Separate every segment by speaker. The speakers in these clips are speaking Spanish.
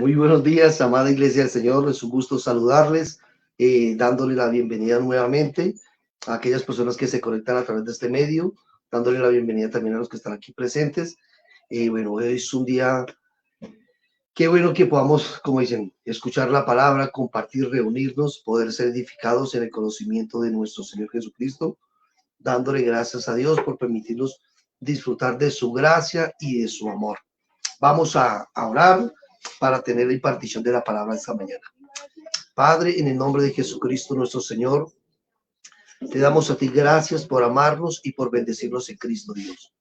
Speaker 1: Muy buenos días, amada Iglesia del Señor. Es un gusto saludarles, dándole la bienvenida nuevamente a aquellas personas que se conectan a través de este medio, dándole la bienvenida también a los que están aquí presentes. Bueno, hoy es un día, qué bueno que podamos, como dicen, escuchar la palabra, compartir, reunirnos, poder ser edificados en el conocimiento de nuestro Señor Jesucristo, dándole gracias a Dios por permitirnos disfrutar de su gracia y de su amor. Vamos a orar para tener la impartición de la palabra esta mañana. Padre, en el nombre de Jesucristo nuestro Señor, te damos a ti gracias por amarnos y por bendecirnos en Cristo Dios.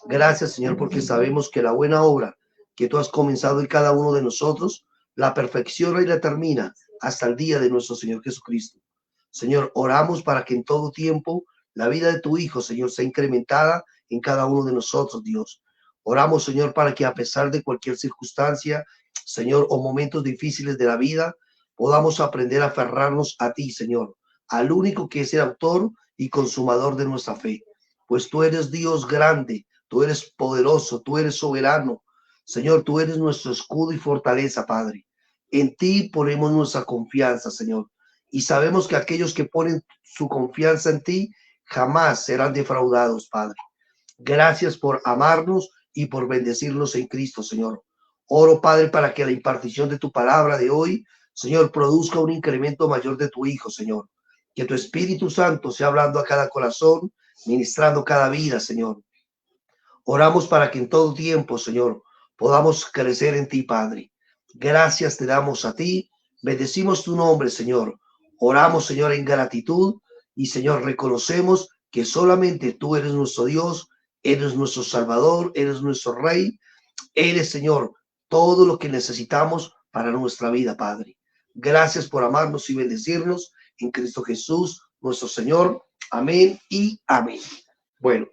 Speaker 1: Gracias, Señor, porque sabemos que la buena obra que tú has comenzado en cada uno de nosotros, la perfecciona y la termina hasta el día de nuestro Señor Jesucristo. Señor, oramos para que en todo tiempo la vida de tu Hijo, Señor, sea incrementada en cada uno de nosotros, Dios. Oramos, Señor, para que a pesar de cualquier circunstancia, Señor, o momentos difíciles de la vida, podamos aprender a aferrarnos a ti, Señor, al único que es el autor y consumador de nuestra fe. Pues tú eres Dios grande, tú eres poderoso, tú eres soberano. Señor, tú eres nuestro escudo y fortaleza, Padre. En ti ponemos nuestra confianza, Señor. Y sabemos que aquellos que ponen su confianza en ti jamás serán defraudados, Padre. Gracias por amarnos y por bendecirnos en Cristo, Señor. Oro, Padre, para que la impartición de tu palabra de hoy, Señor, produzca un incremento mayor de tu Hijo, Señor. Que tu Espíritu Santo sea hablando a cada corazón, ministrando cada vida, Señor. Oramos para que en todo tiempo, Señor, podamos crecer en ti, Padre. Gracias te damos a ti. Bendecimos tu nombre, Señor. Oramos, Señor, en gratitud y, Señor, reconocemos que solamente tú eres nuestro Dios, eres nuestro Salvador, eres nuestro Rey, eres, Señor, todo lo que necesitamos para nuestra vida, Padre. Gracias por amarnos y bendecirnos en Cristo Jesús, nuestro Señor. Amén y amén. Bueno.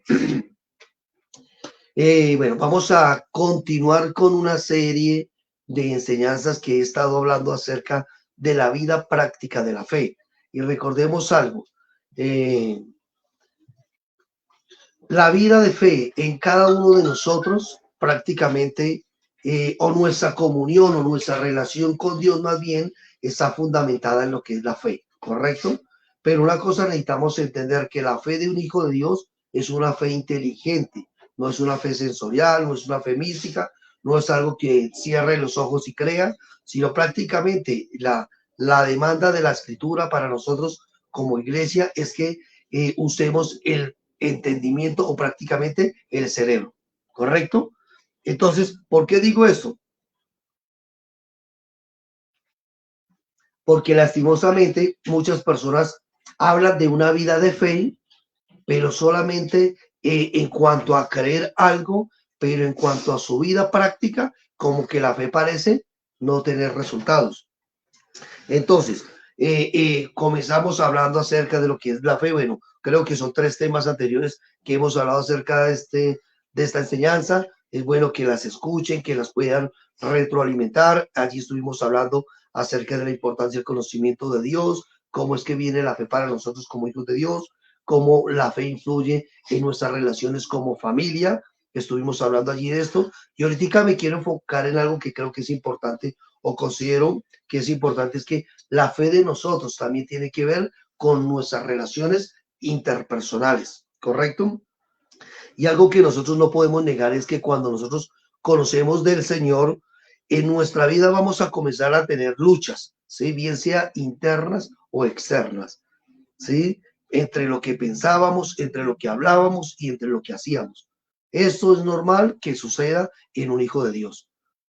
Speaker 1: Bueno, vamos a continuar con una serie de enseñanzas que he estado hablando acerca de la vida práctica de la fe. Y recordemos algo, la vida de fe en cada uno de nosotros prácticamente, o nuestra comunión o nuestra relación con Dios más bien, está fundamentada en lo que es la fe, ¿correcto? Pero una cosa necesitamos entender, que la fe de un hijo de Dios es una fe inteligente, no es una fe sensorial, no es una fe mística, no es algo que cierre los ojos y crea, sino prácticamente la demanda de la escritura para nosotros como iglesia es que usemos el entendimiento o prácticamente el cerebro, ¿correcto? Entonces, ¿por qué digo esto? Porque lastimosamente muchas personas hablan de una vida de fe, pero solamente en cuanto a creer algo, pero en cuanto a su vida práctica, como que la fe parece no tener resultados. Entonces, comenzamos hablando acerca de lo que es la fe. Bueno, creo que son 3 temas anteriores que hemos hablado acerca de esta enseñanza. Es bueno que las escuchen, que las puedan retroalimentar. Allí estuvimos hablando acerca de la importancia del conocimiento de Dios, cómo es que viene la fe para nosotros como hijos de Dios, cómo la fe influye en nuestras relaciones como familia. Estuvimos hablando allí de esto. Y ahorita me quiero enfocar en algo que creo que es importante, o considero que es importante, es que la fe de nosotros también tiene que ver con nuestras relaciones interpersonales, ¿correcto? Y algo que nosotros no podemos negar es que cuando nosotros conocemos del Señor, en nuestra vida vamos a comenzar a tener luchas, ¿sí? Bien sea internas o externas, ¿sí? Entre lo que pensábamos, entre lo que hablábamos y entre lo que hacíamos. Esto es normal que suceda en un hijo de Dios.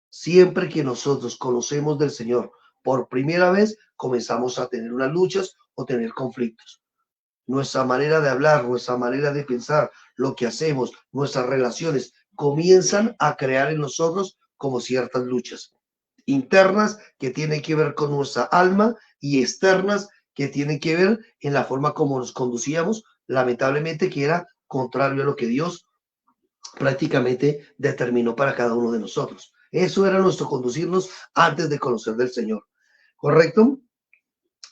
Speaker 1: Siempre que nosotros conocemos del Señor por primera vez, comenzamos a tener unas luchas o tener conflictos. Nuestra manera de hablar, nuestra manera de pensar, lo que hacemos, nuestras relaciones, comienzan a crear en nosotros como ciertas luchas internas que tienen que ver con nuestra alma, y externas que tienen que ver en la forma como nos conducíamos, lamentablemente, que era contrario a lo que Dios prácticamente determinó para cada uno de nosotros. Eso era nuestro conducirnos antes de conocer del Señor, ¿correcto?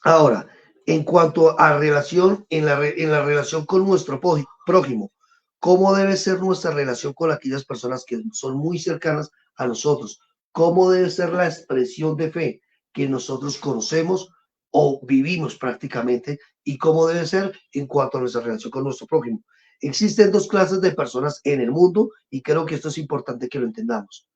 Speaker 1: Ahora, en cuanto a relación, en la relación con nuestro prójimo, ¿cómo debe ser nuestra relación con aquellas personas que son muy cercanas a nosotros? cómo debe ser la expresión de fe que nosotros conocemos o vivimos prácticamente y cómo debe ser en cuanto a nuestra relación con nuestro prójimo. Existen dos clases de personas en el mundo y creo que esto es importante que lo entendamos.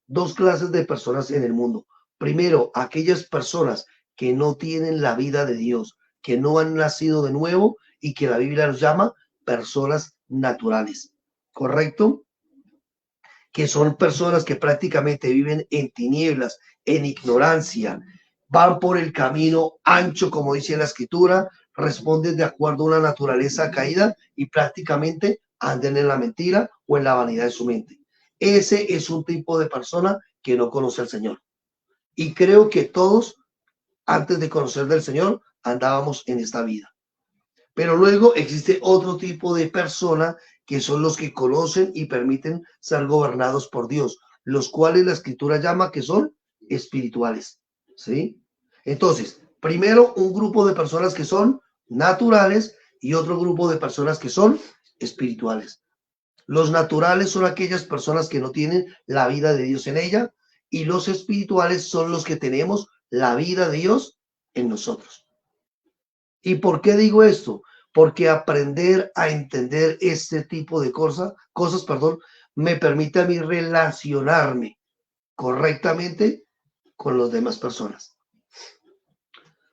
Speaker 1: Dos clases de personas en el mundo. Primero, aquellas personas que no tienen la vida de Dios, que no han nacido de nuevo y que la Biblia los llama personas naturales. ¿Correcto? Que son personas que prácticamente viven en tinieblas, en ignorancia, van por el camino ancho, como dice la escritura, responden de acuerdo a una naturaleza caída y prácticamente andan en la mentira o en la vanidad de su mente. Ese es un tipo de persona que no conoce al Señor. Y creo que todos, antes de conocer del Señor, andábamos en esta vida. Pero luego existe otro tipo de persona que son los que conocen y permiten ser gobernados por Dios, los cuales la escritura llama que son espirituales. ¿Sí? Entonces, primero un grupo de personas que son naturales y otro grupo de personas que son espirituales. Los naturales son aquellas personas que no tienen la vida de Dios en ella y los espirituales son los que tenemos la vida de Dios en nosotros. ¿Y por qué digo esto? Porque aprender a entender este tipo de cosas, me permite a mí relacionarme correctamente con las demás personas.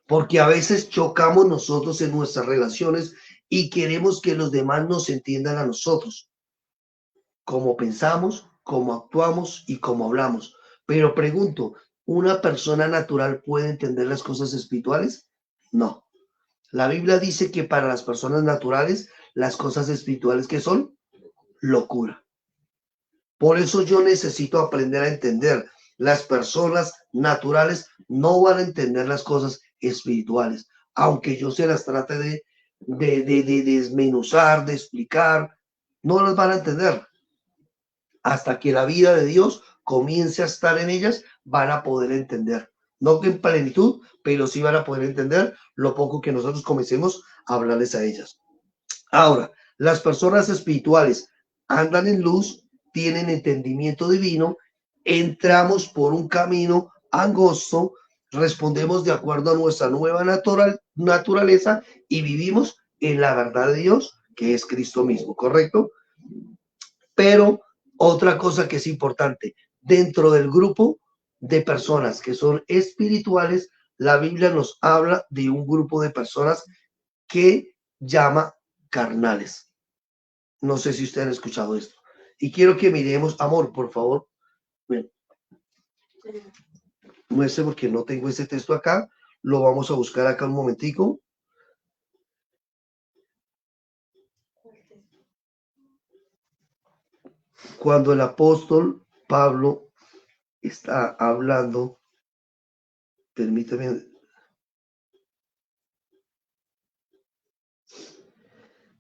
Speaker 1: Porque a veces chocamos nosotros en nuestras relaciones y queremos que los demás nos entiendan a nosotros, cómo pensamos, cómo actuamos y cómo hablamos. Pero pregunto, ¿una persona natural puede entender las cosas espirituales? No. La Biblia dice que para las personas naturales, las cosas espirituales que son locura. Por eso yo necesito aprender a entender. Las personas naturales no van a entender las cosas espirituales, aunque yo se las trate de desmenuzar, de explicar, no las van a entender. Hasta que la vida de Dios comience a estar en ellas, van a poder entender. No en plenitud, pero sí van a poder entender lo poco que nosotros comencemos a hablarles a ellas. Ahora, las personas espirituales andan en luz, tienen entendimiento divino, entramos por un camino angosto, respondemos de acuerdo a nuestra nueva naturaleza y vivimos en la verdad de Dios, que es Cristo mismo, ¿correcto? Pero otra cosa que es importante, dentro del grupo de personas que son espirituales, la Biblia nos habla de un grupo de personas que llama carnales. No sé si ustedes han escuchado esto. Y quiero que miremos, amor, por favor. Bueno, muestre porque no tengo ese texto acá. Lo vamos a buscar acá un momentico. Cuando el apóstol Pablo está hablando, permítame.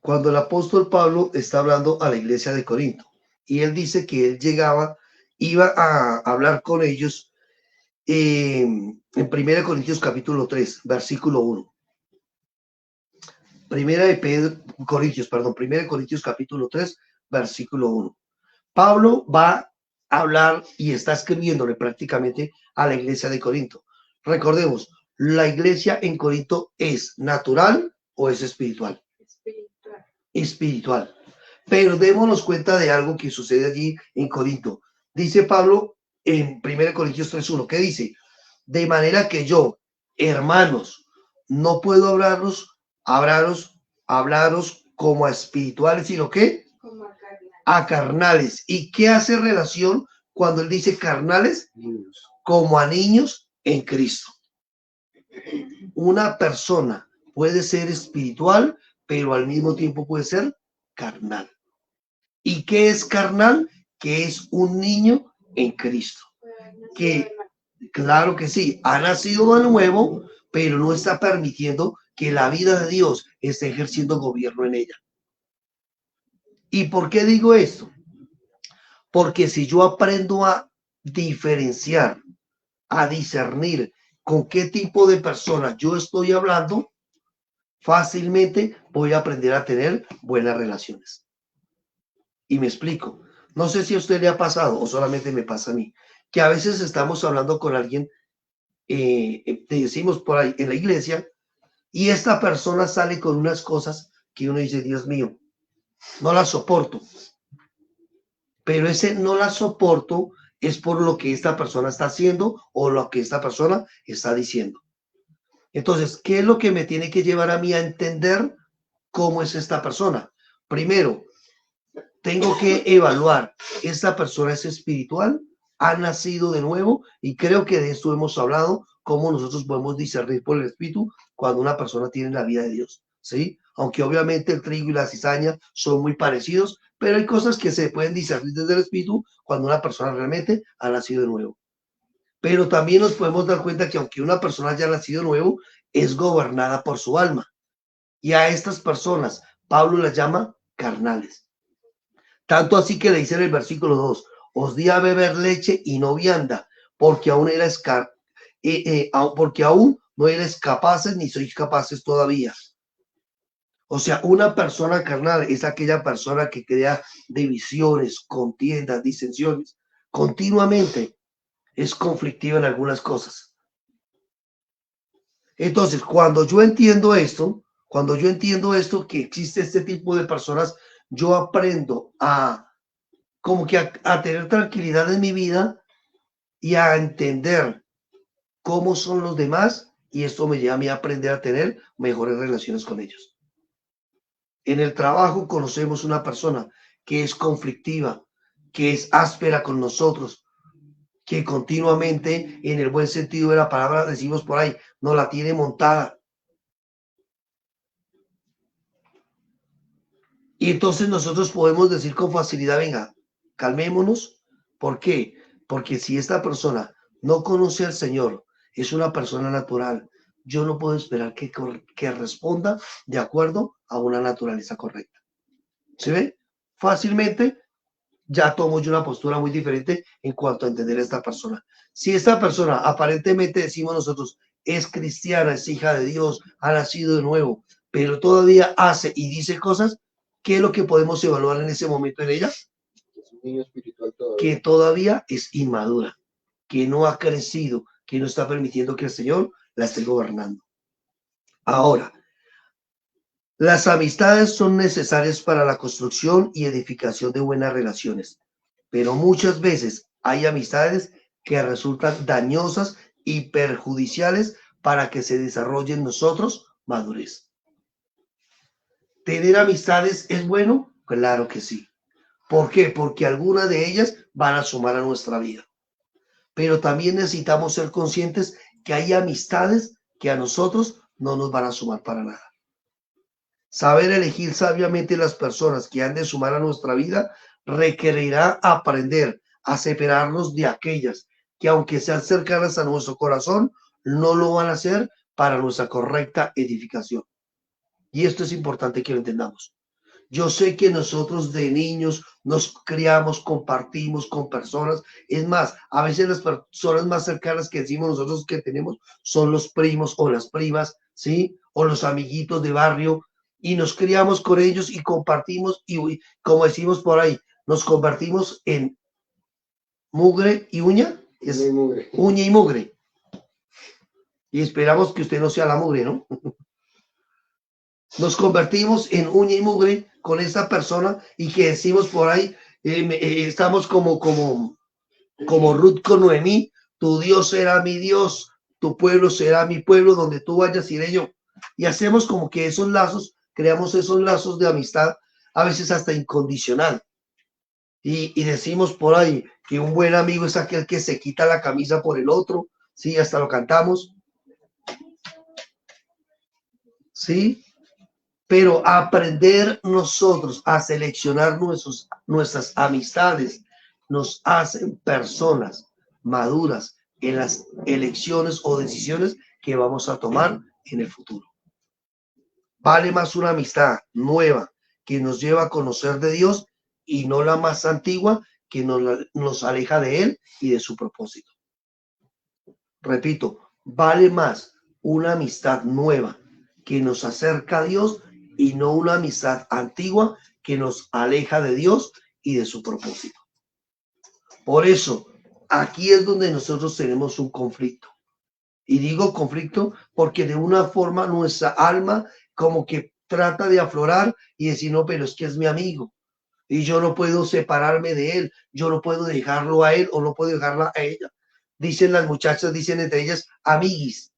Speaker 1: Cuando el apóstol Pablo está hablando a la iglesia de Corinto y él dice que él iba a hablar con ellos en 1 Corintios capítulo 3, versículo 1. Primera de Corintios capítulo 3, versículo 1. Pablo va a hablar y está escribiéndole prácticamente a la iglesia de Corinto. Recordemos, ¿la iglesia en Corinto es natural o es espiritual? Espiritual. Pero démonos cuenta de algo que sucede allí en Corinto. Dice Pablo en 1 Corintios 3:1, ¿qué dice? De manera que yo, hermanos, no puedo hablaros como a espirituales, sino que a carnales. ¿Y qué hace relación cuando él dice carnales? Como a niños en Cristo. Una persona puede ser espiritual, pero al mismo tiempo puede ser carnal. ¿Y qué es carnal? Que es un niño en Cristo. Que, claro que sí, ha nacido de nuevo, pero no está permitiendo que la vida de Dios esté ejerciendo gobierno en ella. ¿Y por qué digo esto? Porque si yo aprendo a diferenciar, a discernir con qué tipo de personas yo estoy hablando, fácilmente voy a aprender a tener buenas relaciones. Y me explico. No sé si a usted le ha pasado o solamente me pasa a mí, que a veces estamos hablando con alguien, te decimos por ahí en la iglesia, y esta persona sale con unas cosas que uno dice, Dios mío, no las soporto. Pero ese no la soporto es por lo que esta persona está haciendo o lo que esta persona está diciendo. Entonces, ¿qué es lo que me tiene que llevar a mí a entender cómo es esta persona? Primero, tengo que evaluar, ¿esta persona es espiritual? ¿Ha nacido de nuevo? Y creo que de esto hemos hablado, cómo nosotros podemos discernir por el Espíritu cuando una persona tiene la vida de Dios, ¿sí? Aunque obviamente el trigo y la cizaña son muy parecidos, pero hay cosas que se pueden discernir desde el Espíritu cuando una persona realmente ha nacido de nuevo. Pero también nos podemos dar cuenta que aunque una persona haya nacido de nuevo, es gobernada por su alma. Y a estas personas, Pablo las llama carnales. Tanto así que le dice en el versículo 2, os di a beber leche y no vianda, porque aún porque aún no eres capaces ni sois capaces todavía. O sea, una persona carnal es aquella persona que crea divisiones, contiendas, disensiones. Continuamente es conflictiva en algunas cosas. Entonces, cuando yo entiendo esto, que existe este tipo de personas, yo aprendo a como que a tener tranquilidad en mi vida y a entender cómo son los demás, y esto me lleva a mí a aprender a tener mejores relaciones con ellos. En el trabajo conocemos una persona que es conflictiva, que es áspera con nosotros, que continuamente, en el buen sentido de la palabra, decimos por ahí, nos la tiene montada. Y entonces nosotros podemos decir con facilidad, venga, calmémonos. ¿Por qué? Porque si esta persona no conoce al Señor, es una persona natural, yo no puedo esperar que responda de acuerdo a una naturaleza correcta. ¿Se ve? Fácilmente ya tomo yo una postura muy diferente en cuanto a entender a esta persona. Si esta persona aparentemente decimos nosotros es cristiana, es hija de Dios, ha nacido de nuevo, pero todavía hace y dice cosas, ¿qué es lo que podemos evaluar en ese momento en ella?
Speaker 2: Es un niño espiritual todavía.
Speaker 1: Que todavía es inmadura, que no ha crecido, que no está permitiendo que el Señor la esté gobernando. Ahora, las amistades son necesarias para la construcción y edificación de buenas relaciones, pero muchas veces hay amistades que resultan dañosas y perjudiciales para que se desarrolle en nosotros madurez. ¿Tener amistades es bueno? Claro que sí. ¿Por qué? Porque algunas de ellas van a sumar a nuestra vida. Pero también necesitamos ser conscientes que hay amistades que a nosotros no nos van a sumar para nada. Saber elegir sabiamente las personas que han de sumar a nuestra vida requerirá aprender a separarnos de aquellas que, aunque sean cercanas a nuestro corazón, no lo van a hacer para nuestra correcta edificación. Y esto es importante que lo entendamos. Yo sé que nosotros de niños nos criamos, compartimos con personas. Es más, a veces las personas más cercanas que decimos nosotros que tenemos son los primos o las primas, ¿sí? O los amiguitos de barrio. Y nos criamos con ellos y compartimos y, como decimos por ahí, nos convertimos en mugre y uña. Es
Speaker 2: mugre.
Speaker 1: Uña y mugre. Y esperamos que usted no sea la mugre, ¿no? Nos convertimos en uña y mugre con esta persona y que decimos por ahí, estamos como Ruth con Noemí, tu Dios será mi Dios, tu pueblo será mi pueblo, donde tú vayas iré yo. Y hacemos como que esos lazos, creamos esos lazos de amistad, a veces hasta incondicional. Y decimos por ahí que un buen amigo es aquel que se quita la camisa por el otro, sí, hasta lo cantamos. Sí, pero aprender nosotros a seleccionar nuestras amistades nos hacen personas maduras en las elecciones o decisiones que vamos a tomar en el futuro. Vale más una amistad nueva que nos lleva a conocer de Dios y no la más antigua que nos aleja de Él y de su propósito. Repito, vale más una amistad nueva que nos acerca a Dios y no una amistad antigua que nos aleja de Dios y de su propósito. Por eso, aquí es donde nosotros tenemos un conflicto. Y digo conflicto porque de una forma nuestra alma como que trata de aflorar y decir, no, pero es que es mi amigo y yo no puedo separarme de él, yo no puedo dejarlo a él o no puedo dejarla a ella. Dicen las muchachas, dicen entre ellas, amiguis.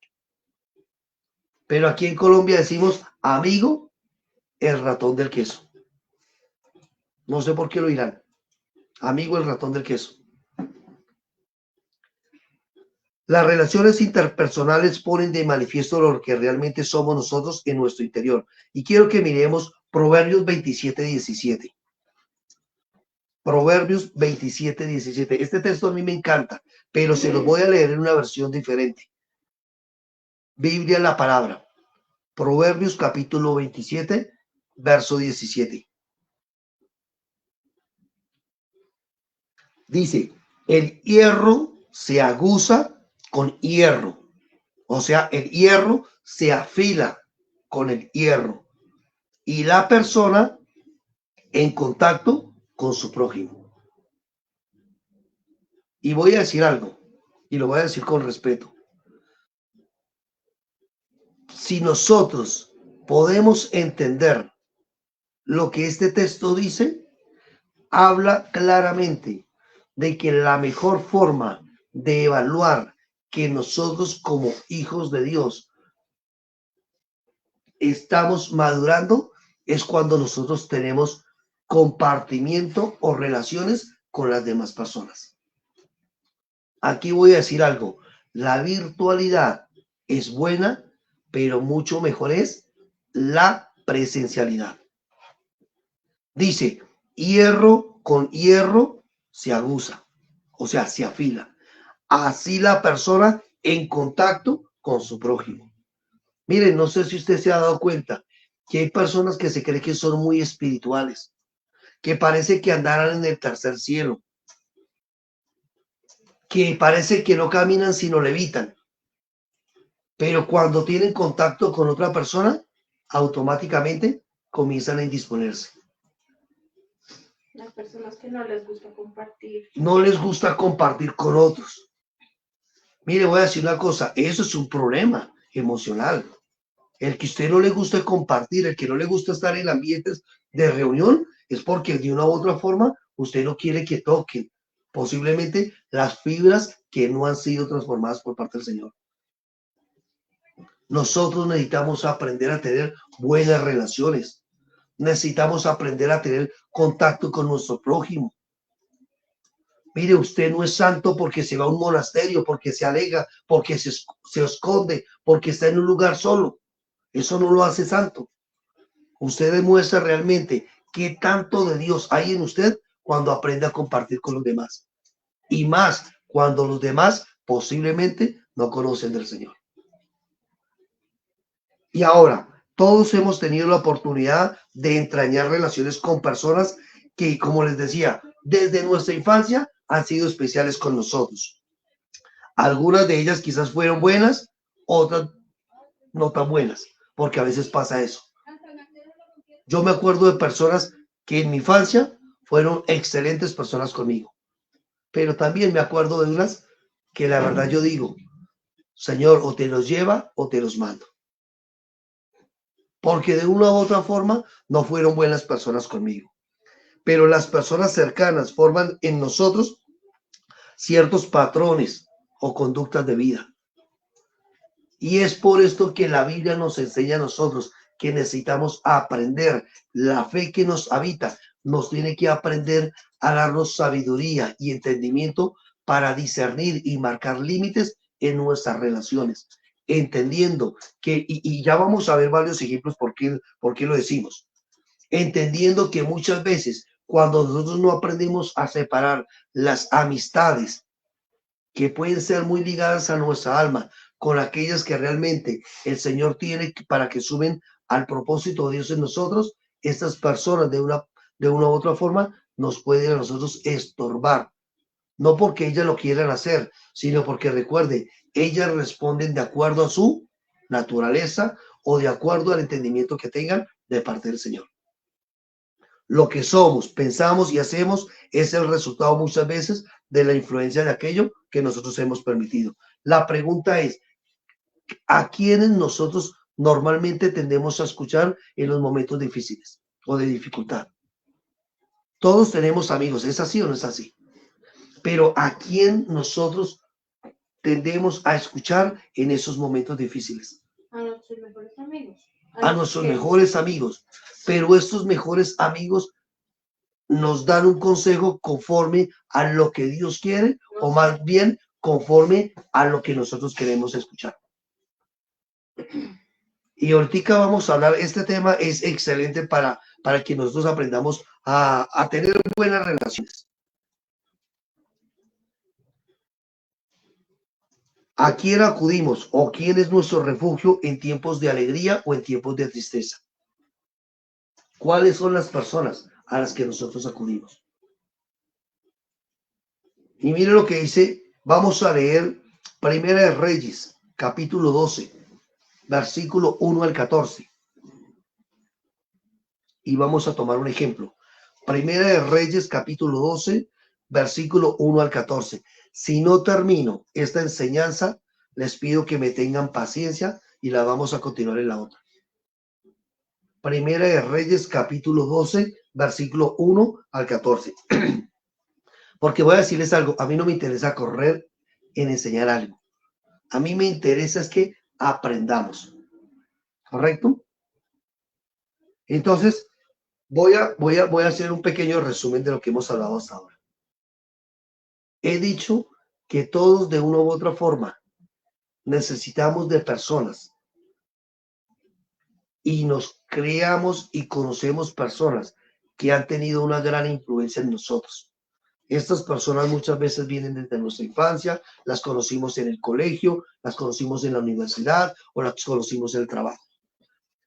Speaker 1: Pero aquí en Colombia decimos, amigo, el ratón del queso. No sé por qué lo dirán. Amigo, el ratón del queso. Las relaciones interpersonales ponen de manifiesto lo que realmente somos nosotros en nuestro interior. Y quiero que miremos Proverbios 27:17. Proverbios 27:17. Este texto a mí me encanta, pero se los voy a leer en una versión diferente. Biblia, la palabra. Proverbios capítulo 27, verso 17. Dice, el hierro se aguza con hierro. O sea, el hierro se afila con el hierro. Y la persona en contacto con su prójimo. Y voy a decir algo, y lo voy a decir con respeto. Si nosotros podemos entender lo que este texto dice, habla claramente de que la mejor forma de evaluar que nosotros como hijos de Dios estamos madurando es cuando nosotros tenemos compartimiento o relaciones con las demás personas. Aquí voy a decir algo, la virtualidad es buena, pero mucho mejor es la presencialidad. Dice, hierro con hierro se aguza, o sea, se afila. Así la persona en contacto con su prójimo. Miren, no sé si usted se ha dado cuenta que hay personas que se creen que son muy espirituales, que parece que andaran en el tercer cielo, que parece que no caminan sino levitan, pero cuando tienen contacto con otra persona, automáticamente comienzan a indisponerse.
Speaker 3: Las personas que no les gusta compartir.
Speaker 1: No les gusta compartir con otros. Mire, voy a decir una cosa, eso es un problema emocional. El que a usted no le gusta compartir, el que no le gusta estar en ambientes de reunión, es porque de una u otra forma usted no quiere que toquen posiblemente las fibras que no han sido transformadas por parte del Señor. Nosotros necesitamos aprender a tener buenas relaciones. Necesitamos aprender a tener contacto con nuestro prójimo. Mire, usted no es santo porque se va a un monasterio, porque se alega, porque se esconde, porque está en un lugar solo. Eso no lo hace santo. Usted demuestra realmente qué tanto de Dios hay en usted cuando aprende a compartir con los demás. Y más cuando los demás posiblemente no conocen del Señor. Y ahora, todos hemos tenido la oportunidad de entrañar relaciones con personas que, como les decía, desde nuestra infancia han sido especiales con nosotros. Algunas de ellas quizás fueron buenas, otras no tan buenas, porque a veces pasa eso. Yo me acuerdo de personas que en mi infancia fueron excelentes personas conmigo, pero también me acuerdo de unas que la verdad yo digo, Señor, o te los lleva o te los mando. Porque de una u otra forma no fueron buenas personas conmigo. Pero las personas cercanas forman en nosotros ciertos patrones o conductas de vida. Y es por esto que la Biblia nos enseña a nosotros que necesitamos aprender. La fe que nos habita nos tiene que aprender a darnos sabiduría y entendimiento para discernir y marcar límites en nuestras relaciones, entendiendo que, y ya vamos a ver varios ejemplos por qué lo decimos, entendiendo que muchas veces cuando nosotros no aprendemos a separar las amistades que pueden ser muy ligadas a nuestra alma, con aquellas que realmente el Señor tiene para que suben al propósito de Dios en nosotros, estas personas de una u otra forma nos pueden a nosotros estorbar. No porque ellas lo quieran hacer, sino porque recuerde, ellas responden de acuerdo a su naturaleza o de acuerdo al entendimiento que tengan de parte del Señor. Lo que somos, pensamos y hacemos es el resultado muchas veces de la influencia de aquello que nosotros hemos permitido. La pregunta es, ¿a quiénes nosotros normalmente tendemos a escuchar en los momentos difíciles o de dificultad? Todos tenemos amigos, ¿es así o no es así? Pero ¿a quién nosotros tendemos a escuchar en esos momentos difíciles?
Speaker 3: A nuestros mejores amigos.
Speaker 1: A nuestros mejores amigos. Pero estos mejores amigos nos dan un consejo conforme a lo que Dios quiere o más bien conforme a lo que nosotros queremos escuchar. Y ahorita vamos a hablar, este tema es excelente para que nosotros aprendamos a tener buenas relaciones. ¿A quién acudimos o quién es nuestro refugio en tiempos de alegría o en tiempos de tristeza? ¿Cuáles son las personas a las que nosotros acudimos? Y mire lo que dice, vamos a leer Primera de Reyes, capítulo 12, versículo 1 al 14. Y vamos a tomar un ejemplo. Primera de Reyes, capítulo 12, versículo 1 al 14. Si no termino esta enseñanza, les pido que me tengan paciencia y la vamos a continuar en la otra. Primera de Reyes, capítulo 12, versículo 1 al 14. Porque voy a decirles algo, a mí no me interesa correr en enseñar algo. A mí me interesa es que aprendamos. ¿Correcto? Entonces, voy a hacer un pequeño resumen de lo que hemos hablado hasta ahora. He dicho que todos de una u otra forma necesitamos de personas y nos creamos y conocemos personas que han tenido una gran influencia en nosotros. Estas personas muchas veces vienen desde nuestra infancia, las conocimos en el colegio, las conocimos en la universidad o las conocimos en el trabajo.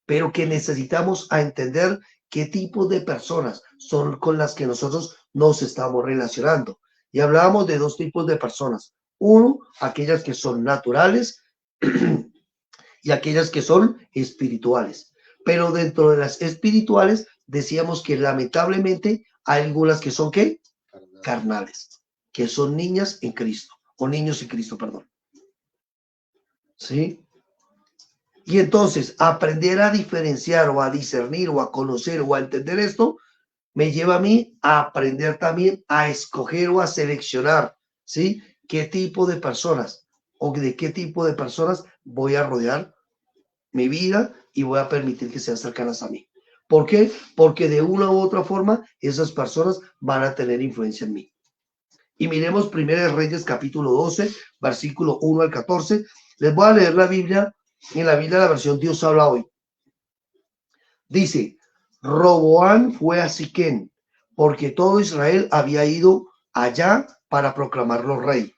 Speaker 1: Pero que necesitamos a entender qué tipo de personas son con las que nosotros nos estamos relacionando. Y hablábamos de dos tipos de personas. Uno, aquellas que son naturales y aquellas que son espirituales. Pero dentro de las espirituales decíamos que lamentablemente hay algunas que son ¿qué? Carnales, que son niñas en Cristo, o niños en Cristo, perdón. ¿Sí? Y entonces aprender a diferenciar o a discernir o a conocer o a entender esto me lleva a mí a aprender también a escoger o a seleccionar, ¿sí? ¿Qué tipo de personas o de qué tipo de personas voy a rodear mi vida y voy a permitir que sean cercanas a mí? ¿Por qué? Porque de una u otra forma esas personas van a tener influencia en mí. Y miremos Primera de Reyes capítulo 12, versículo 1 al 14. Les voy a leer la Biblia, en la Biblia la versión Dios habla hoy. Dice, Roboán fue a Siquén, porque todo Israel había ido allá para proclamarlo rey.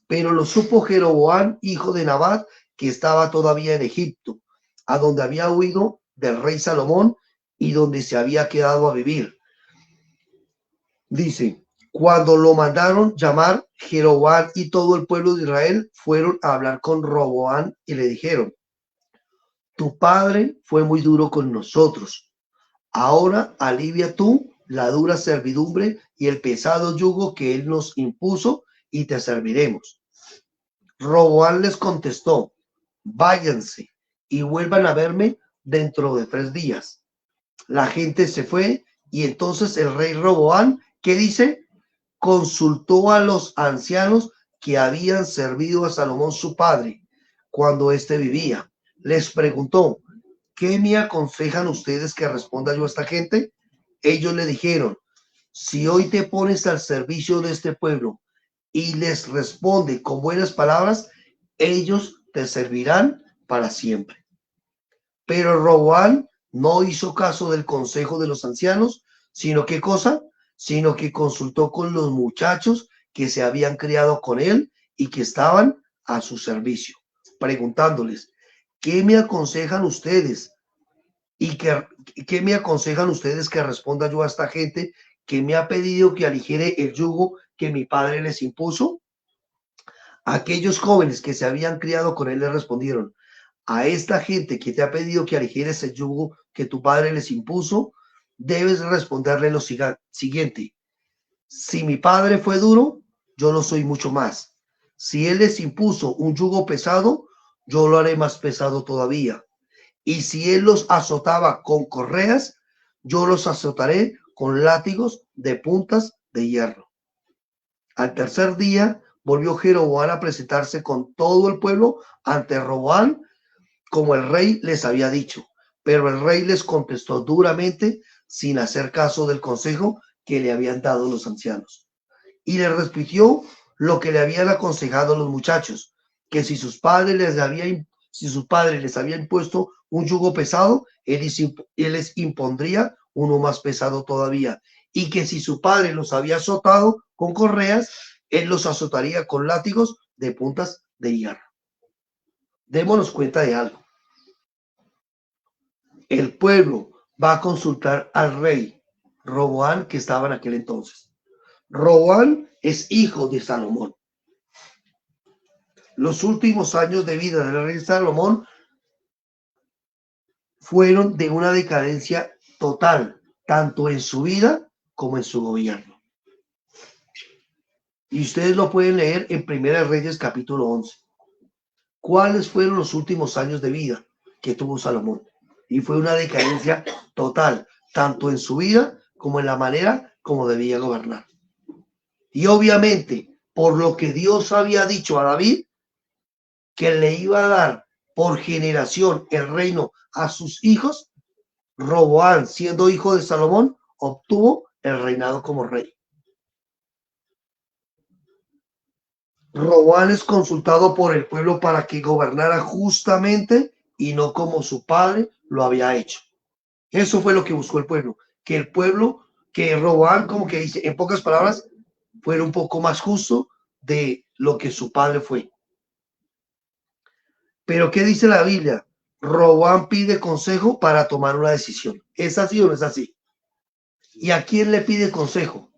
Speaker 1: Pero lo supo Jeroboam, hijo de Nabat, que estaba todavía en Egipto, a donde había huido del rey Salomón y donde se había quedado a vivir. Dice, cuando lo mandaron llamar, Jeroboam y todo el pueblo de Israel fueron a hablar con Roboam y le dijeron, tu padre fue muy duro con nosotros. Ahora alivia tú la dura servidumbre y el pesado yugo que él nos impuso y te serviremos. Roboam les contestó, váyanse y vuelvan a verme dentro de 3 días. La gente se fue y entonces el rey Roboam, ¿qué dice? Consultó a los ancianos que habían servido a Salomón su padre cuando éste vivía. Les preguntó, ¿qué me aconsejan ustedes que responda yo a esta gente? Ellos le dijeron, si hoy te pones al servicio de este pueblo y les responde con buenas palabras, ellos te servirán para siempre. Pero Roboam no hizo caso del consejo de los ancianos, sino ¿qué cosa? Sino que consultó con los muchachos que se habían criado con él y que estaban a su servicio, preguntándoles, ¿qué me aconsejan ustedes? ¿Y qué me aconsejan ustedes que responda yo a esta gente que me ha pedido que aligere el yugo que mi padre les impuso? Aquellos jóvenes que se habían criado con él le respondieron, a esta gente que te ha pedido que aligeres el yugo que tu padre les impuso, debes responderle lo siguiente: si mi padre fue duro, yo lo soy mucho más. Si él les impuso un yugo pesado, yo lo haré más pesado todavía. Y si él los azotaba con correas, yo los azotaré con látigos de puntas de hierro. Al tercer día volvió Jeroboam a presentarse con todo el pueblo ante Roboam, como el rey les había dicho. Pero el rey les contestó duramente, sin hacer caso del consejo que le habían dado los ancianos. Y le repitió lo que le habían aconsejado los muchachos, que si sus padres les había impuesto un yugo pesado, él les impondría uno más pesado todavía, y que si su padre los había azotado con correas, él los azotaría con látigos de puntas de hierro. Démonos cuenta de algo. El pueblo va a consultar al rey Roboam, que estaba en aquel entonces. Roboam es hijo de Salomón. Los últimos años de vida del rey Salomón fueron de una decadencia total, tanto en su vida como en su gobierno. Y ustedes lo pueden leer en Primera Reyes capítulo 11. ¿Cuáles fueron los últimos años de vida que tuvo Salomón? Y fue una decadencia total, tanto en su vida como en la manera como debía gobernar. Y obviamente, por lo que Dios había dicho a David, que le iba a dar por generación el reino a sus hijos, Roboam, siendo hijo de Salomón, obtuvo el reinado como rey. Roboam es consultado por el pueblo para que gobernara justamente y no como su padre lo había hecho. Eso fue lo que buscó el pueblo, que Roboam, como que dice, en pocas palabras, fuera un poco más justo de lo que su padre fue. Pero ¿qué dice la Biblia? Roboam pide consejo para tomar una decisión. ¿Es así o no es así? ¿Y a quién le pide consejo?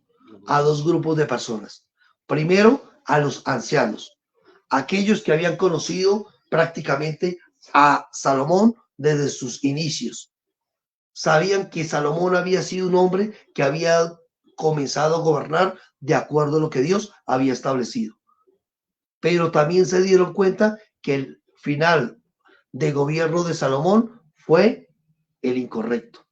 Speaker 1: A dos grupos de personas. Primero, a los ancianos, aquellos que habían conocido prácticamente a Salomón desde sus inicios. Sabían que Salomón había sido un hombre que había comenzado a gobernar de acuerdo a lo que Dios había establecido. Pero también se dieron cuenta que el final de gobierno de Salomón fue el incorrecto.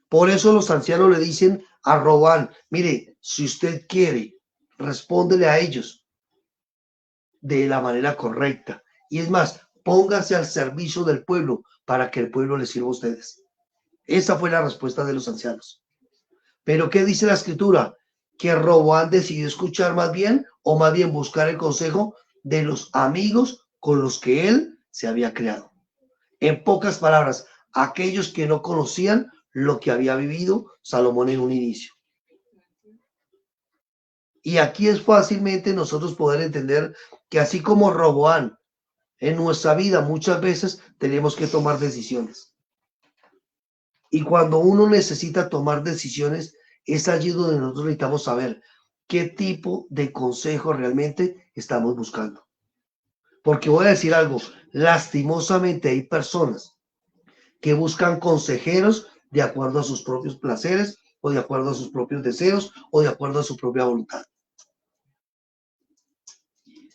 Speaker 1: Por eso los ancianos le dicen a Roboam: mire, si usted quiere, respóndele a ellos de la manera correcta. Y es más, póngase al servicio del pueblo para que el pueblo le sirva a ustedes. Esa fue la respuesta de los ancianos. Pero ¿qué dice la escritura? Que Roboam decidió escuchar más bien buscar el consejo de los amigos con los que él se había creado. En pocas palabras, aquellos que no conocían lo que había vivido Salomón en un inicio. Y aquí es fácilmente nosotros poder entender que así como Roboam, en nuestra vida muchas veces tenemos que tomar decisiones. Y cuando uno necesita tomar decisiones, es allí donde nosotros necesitamos saber qué tipo de consejo realmente estamos buscando. Porque voy a decir algo, lastimosamente hay personas que buscan consejeros de acuerdo a sus propios placeres o de acuerdo a sus propios deseos o de acuerdo a su propia voluntad.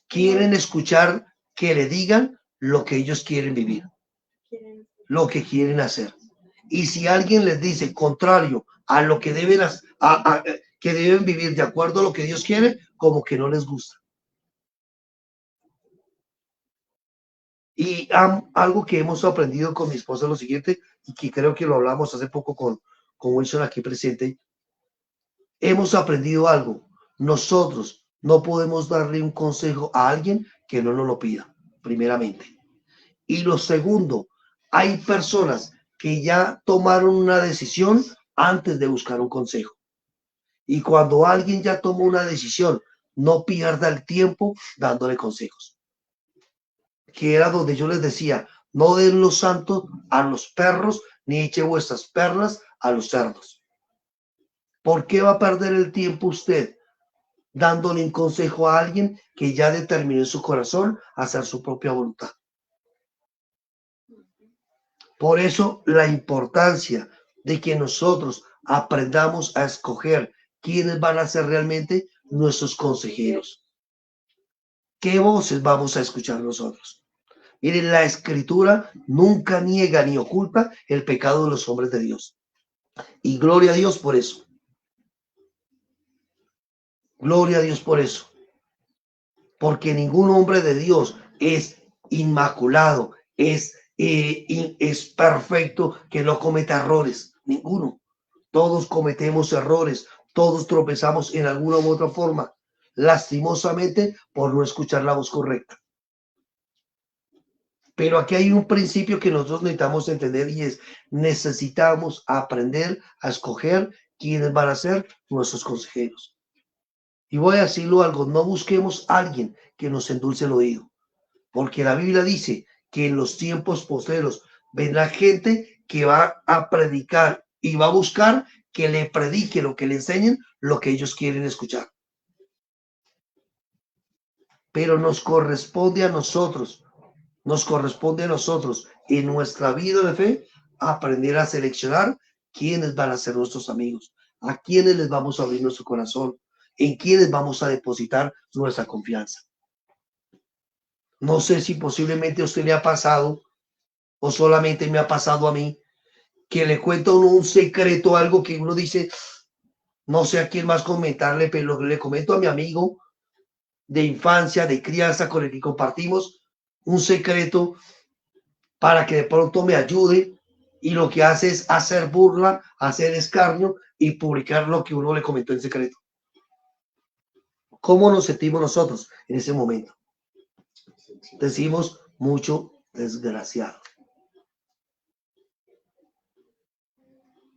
Speaker 1: Quieren escuchar que le digan lo que ellos quieren vivir, lo que quieren hacer. Y si alguien les dice contrario a lo que deben, que deben vivir de acuerdo a lo que Dios quiere, como que no les gusta. Y algo que hemos aprendido con mi esposa es lo siguiente, y que creo que lo hablamos hace poco con Wilson aquí presente. Hemos aprendido algo. Nosotros no podemos darle un consejo a alguien que no nos lo pida, primeramente. Y lo segundo, hay personas que ya tomaron una decisión antes de buscar un consejo. Y cuando alguien ya tomó una decisión, no pierda el tiempo dándole consejos. Que era donde yo les decía, no den los santos a los perros, ni eche vuestras perlas a los cerdos. ¿Por qué va a perder el tiempo usted dándole un consejo a alguien que ya determinó en su corazón hacer su propia voluntad? Por eso la importancia de que nosotros aprendamos a escoger quiénes van a ser realmente nuestros consejeros. ¿Qué voces vamos a escuchar nosotros? Miren, la Escritura nunca niega ni oculta el pecado de los hombres de Dios. Y gloria a Dios por eso. Gloria a Dios por eso. Porque ningún hombre de Dios es inmaculado, es perfecto, que no cometa errores. Ninguno. Todos cometemos errores, todos tropezamos en alguna u otra forma, lastimosamente por no escuchar la voz correcta. Pero aquí hay un principio que nosotros necesitamos entender y es, necesitamos aprender a escoger quiénes van a ser nuestros consejeros. Y voy a decirlo algo, no busquemos a alguien que nos endulce el oído, porque la Biblia dice que en los tiempos postreros vendrá gente que va a predicar y va a buscar que le prediquen o que le enseñen lo que ellos quieren escuchar. Pero nos corresponde a nosotros en nuestra vida de fe aprender a seleccionar quiénes van a ser nuestros amigos, a quiénes les vamos a abrir nuestro corazón, en quiénes vamos a depositar nuestra confianza. No sé si posiblemente a usted le ha pasado o solamente me ha pasado a mí, que le cuento a uno un secreto, algo que uno dice, no sé a quién más comentarle, pero le comento a mi amigo de infancia, de crianza con el que compartimos un secreto para que de pronto me ayude, y lo que hace es hacer burla, hacer escarnio y publicar lo que uno le comentó en secreto. ¿Cómo nos sentimos nosotros en ese momento? Decimos mucho desgraciado.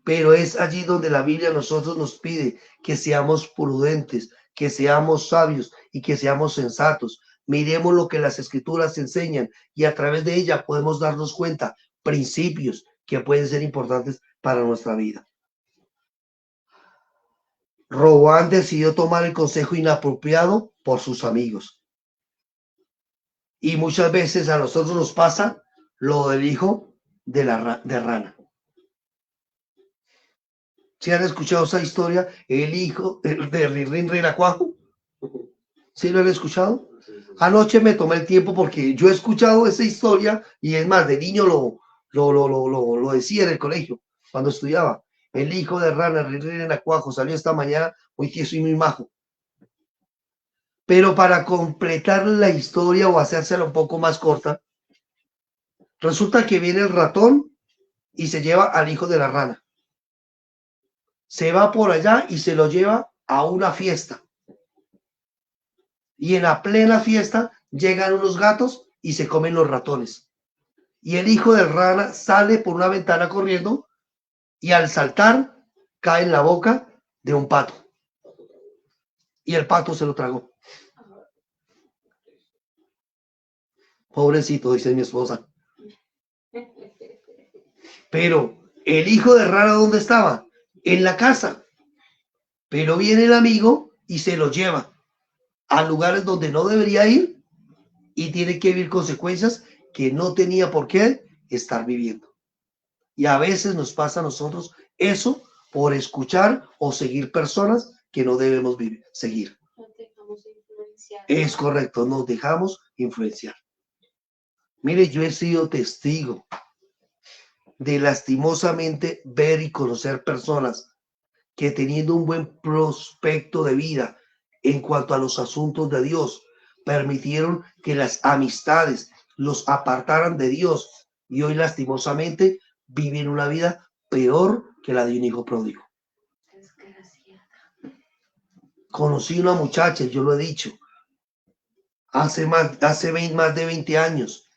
Speaker 1: Pero es allí donde la Biblia a nosotros nos pide que seamos prudentes, que seamos sabios y que seamos sensatos. Miremos lo que las Escrituras enseñan y a través de ella podemos darnos cuenta principios que pueden ser importantes para nuestra vida. Roboam decidió tomar el consejo inapropiado por sus amigos. Y muchas veces a nosotros nos pasa lo del hijo de rana. ¿Sí han escuchado esa historia? El hijo de Rin Renacuajo. ¿Sí lo han escuchado? Anoche me tomé el tiempo porque yo he escuchado esa historia y es más, de niño lo decía en el colegio cuando estudiaba. El hijo de rana, Rin Renacuajo, salió esta mañana muy tieso y muy majo. Pero para completar la historia o hacérsela un poco más corta, resulta que viene el ratón y se lleva al hijo de la rana. Se va por allá y se lo lleva a una fiesta. Y en la plena fiesta llegan unos gatos y se comen los ratones. Y el hijo de rana sale por una ventana corriendo y al saltar cae en la boca de un pato. Y el pato se lo tragó. Pobrecito, dice mi esposa. Pero el hijo de rana, ¿dónde estaba? En la casa. Pero viene el amigo y se lo lleva a lugares donde no debería ir y tiene que vivir consecuencias que no tenía por qué estar viviendo. Y a veces nos pasa a nosotros eso por escuchar o seguir personas que no debemos seguir.
Speaker 3: Nos dejamos influenciar.
Speaker 1: Es correcto, nos dejamos influenciar. Mire, yo he sido testigo de lastimosamente ver y conocer personas que teniendo un buen prospecto de vida en cuanto a los asuntos de Dios, permitieron que las amistades los apartaran de Dios y hoy lastimosamente viven una vida peor que la de un hijo pródigo. Conocí una muchacha, yo lo he dicho, hace más de 20 años,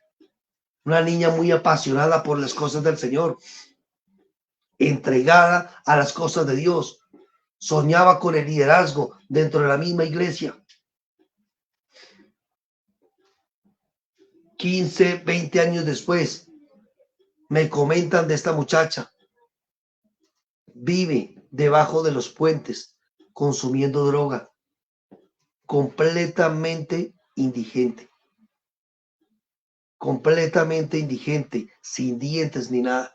Speaker 1: una niña muy apasionada por las cosas del Señor, entregada a las cosas de Dios, soñaba con el liderazgo dentro de la misma iglesia. 15, 20 años después, me comentan de esta muchacha. Vive debajo de los puentes, consumiendo droga, completamente indigente, sin dientes ni nada.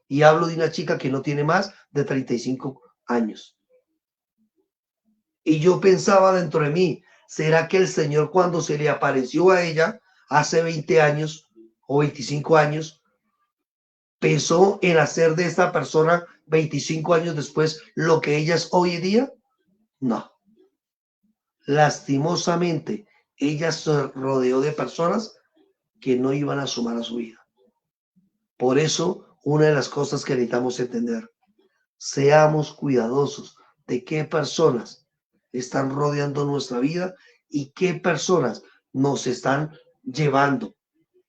Speaker 1: Y hablo de una chica que no tiene más de 35 años. Y yo pensaba dentro de mí, ¿será que el Señor cuando se le apareció a ella hace 20 años o 25 años, pensó en hacer de esta persona 25 años después lo que ella es hoy en día? No. Lastimosamente, ella se rodeó de personas que no iban a sumar a su vida. Por eso, una de las cosas que necesitamos entender, seamos cuidadosos de qué personas están rodeando nuestra vida y qué personas nos están llevando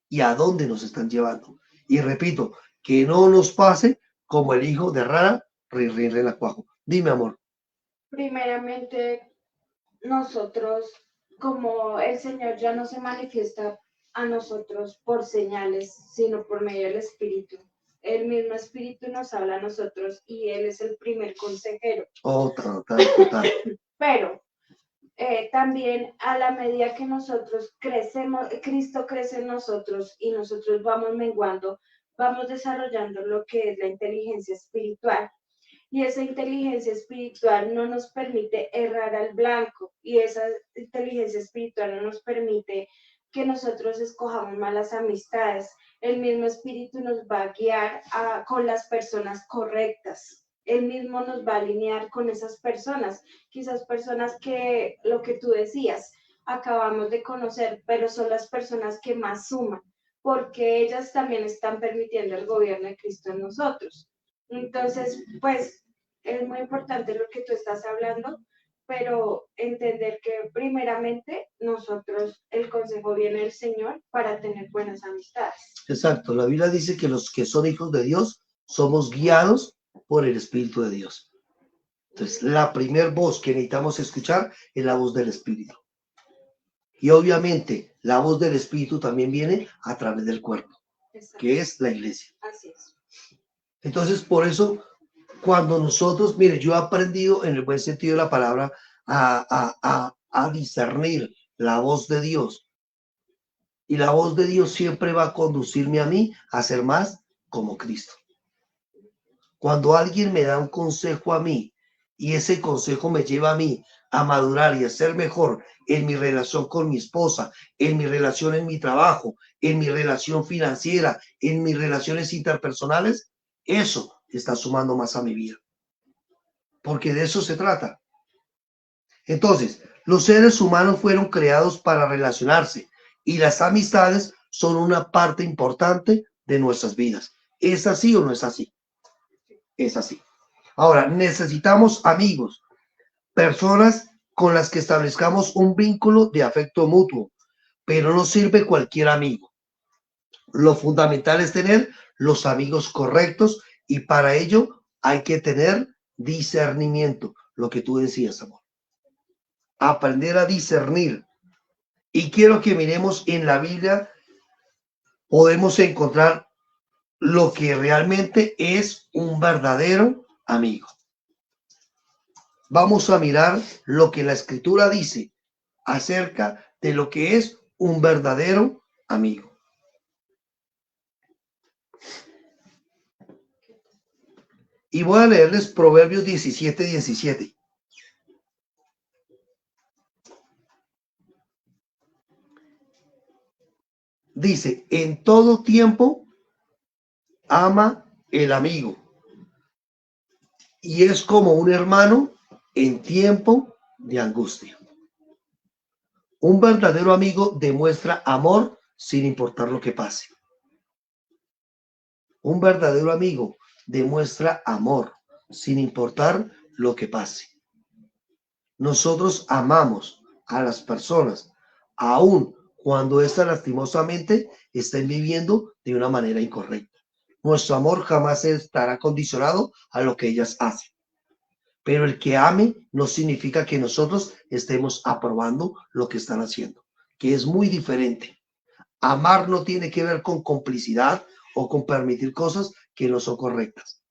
Speaker 1: y a dónde nos están llevando. Y repito, que no nos pase como el hijo de Rara, relacuajo. Dime, amor.
Speaker 3: Primeramente, nosotros, como el Señor ya no se manifiesta a nosotros por señales, sino por medio del Espíritu. El mismo Espíritu nos habla a nosotros y Él es el primer consejero.
Speaker 1: Total.
Speaker 3: Pero también a la medida que nosotros crecemos, Cristo crece en nosotros y nosotros vamos menguando, vamos desarrollando lo que es la inteligencia espiritual. Y esa inteligencia espiritual no nos permite errar al blanco y esa inteligencia espiritual no nos permite que nosotros escojamos malas amistades. El mismo espíritu nos va a guiar con las personas correctas. Él mismo nos va a alinear con esas personas, quizás personas que, lo que tú decías, acabamos de conocer, pero son las personas que más suman, porque ellas también están permitiendo el gobierno de Cristo en nosotros. Entonces, pues es muy importante lo que tú estás hablando, pero entender que primeramente nosotros, el consejo viene del Señor para tener buenas amistades.
Speaker 1: Exacto, la Biblia dice que los que son hijos de Dios somos guiados por el Espíritu de Dios. Entonces, la primer voz que necesitamos escuchar es la voz del Espíritu. Y obviamente, la voz del Espíritu también viene a través del cuerpo,
Speaker 3: Exacto.
Speaker 1: Que es la iglesia.
Speaker 3: Así es.
Speaker 1: Entonces, por eso, cuando nosotros, mire, yo he aprendido en el buen sentido de la palabra a discernir la voz de Dios. Y la voz de Dios siempre va a conducirme a mí a ser más como Cristo. Cuando alguien me da un consejo a mí y ese consejo me lleva a mí a madurar y a ser mejor en mi relación con mi esposa, en mi relación en mi trabajo, en mi relación financiera, en mis relaciones interpersonales, eso está sumando más a mi vida. Porque de eso se trata. Entonces, los seres humanos fueron creados para relacionarse y las amistades son una parte importante de nuestras vidas. ¿Es así o no es así? Es así. Ahora, necesitamos amigos, personas con las que establezcamos un vínculo de afecto mutuo, pero no sirve cualquier amigo. Lo fundamental es tener los amigos correctos y para ello hay que tener discernimiento, lo que tú decías, amor. Aprender a discernir. Y quiero que miremos en la Biblia, podemos encontrar lo que realmente es un verdadero amigo. Vamos a mirar lo que la Escritura dice acerca de lo que es un verdadero amigo. Y voy a leerles Proverbios 17:17. Dice, en todo tiempo ama el amigo y es como un hermano en tiempo de angustia. Un verdadero amigo demuestra amor sin importar lo que pase. Un verdadero amigo demuestra amor sin importar lo que pase. Nosotros amamos a las personas, aun cuando éstas lastimosamente estén viviendo de una manera incorrecta. Nuestro amor jamás estará condicionado a lo que ellas hacen. Pero el que ame no significa que nosotros estemos aprobando lo que están haciendo, que es muy diferente. Amar no tiene que ver con complicidad o con permitir cosas que no son correctas.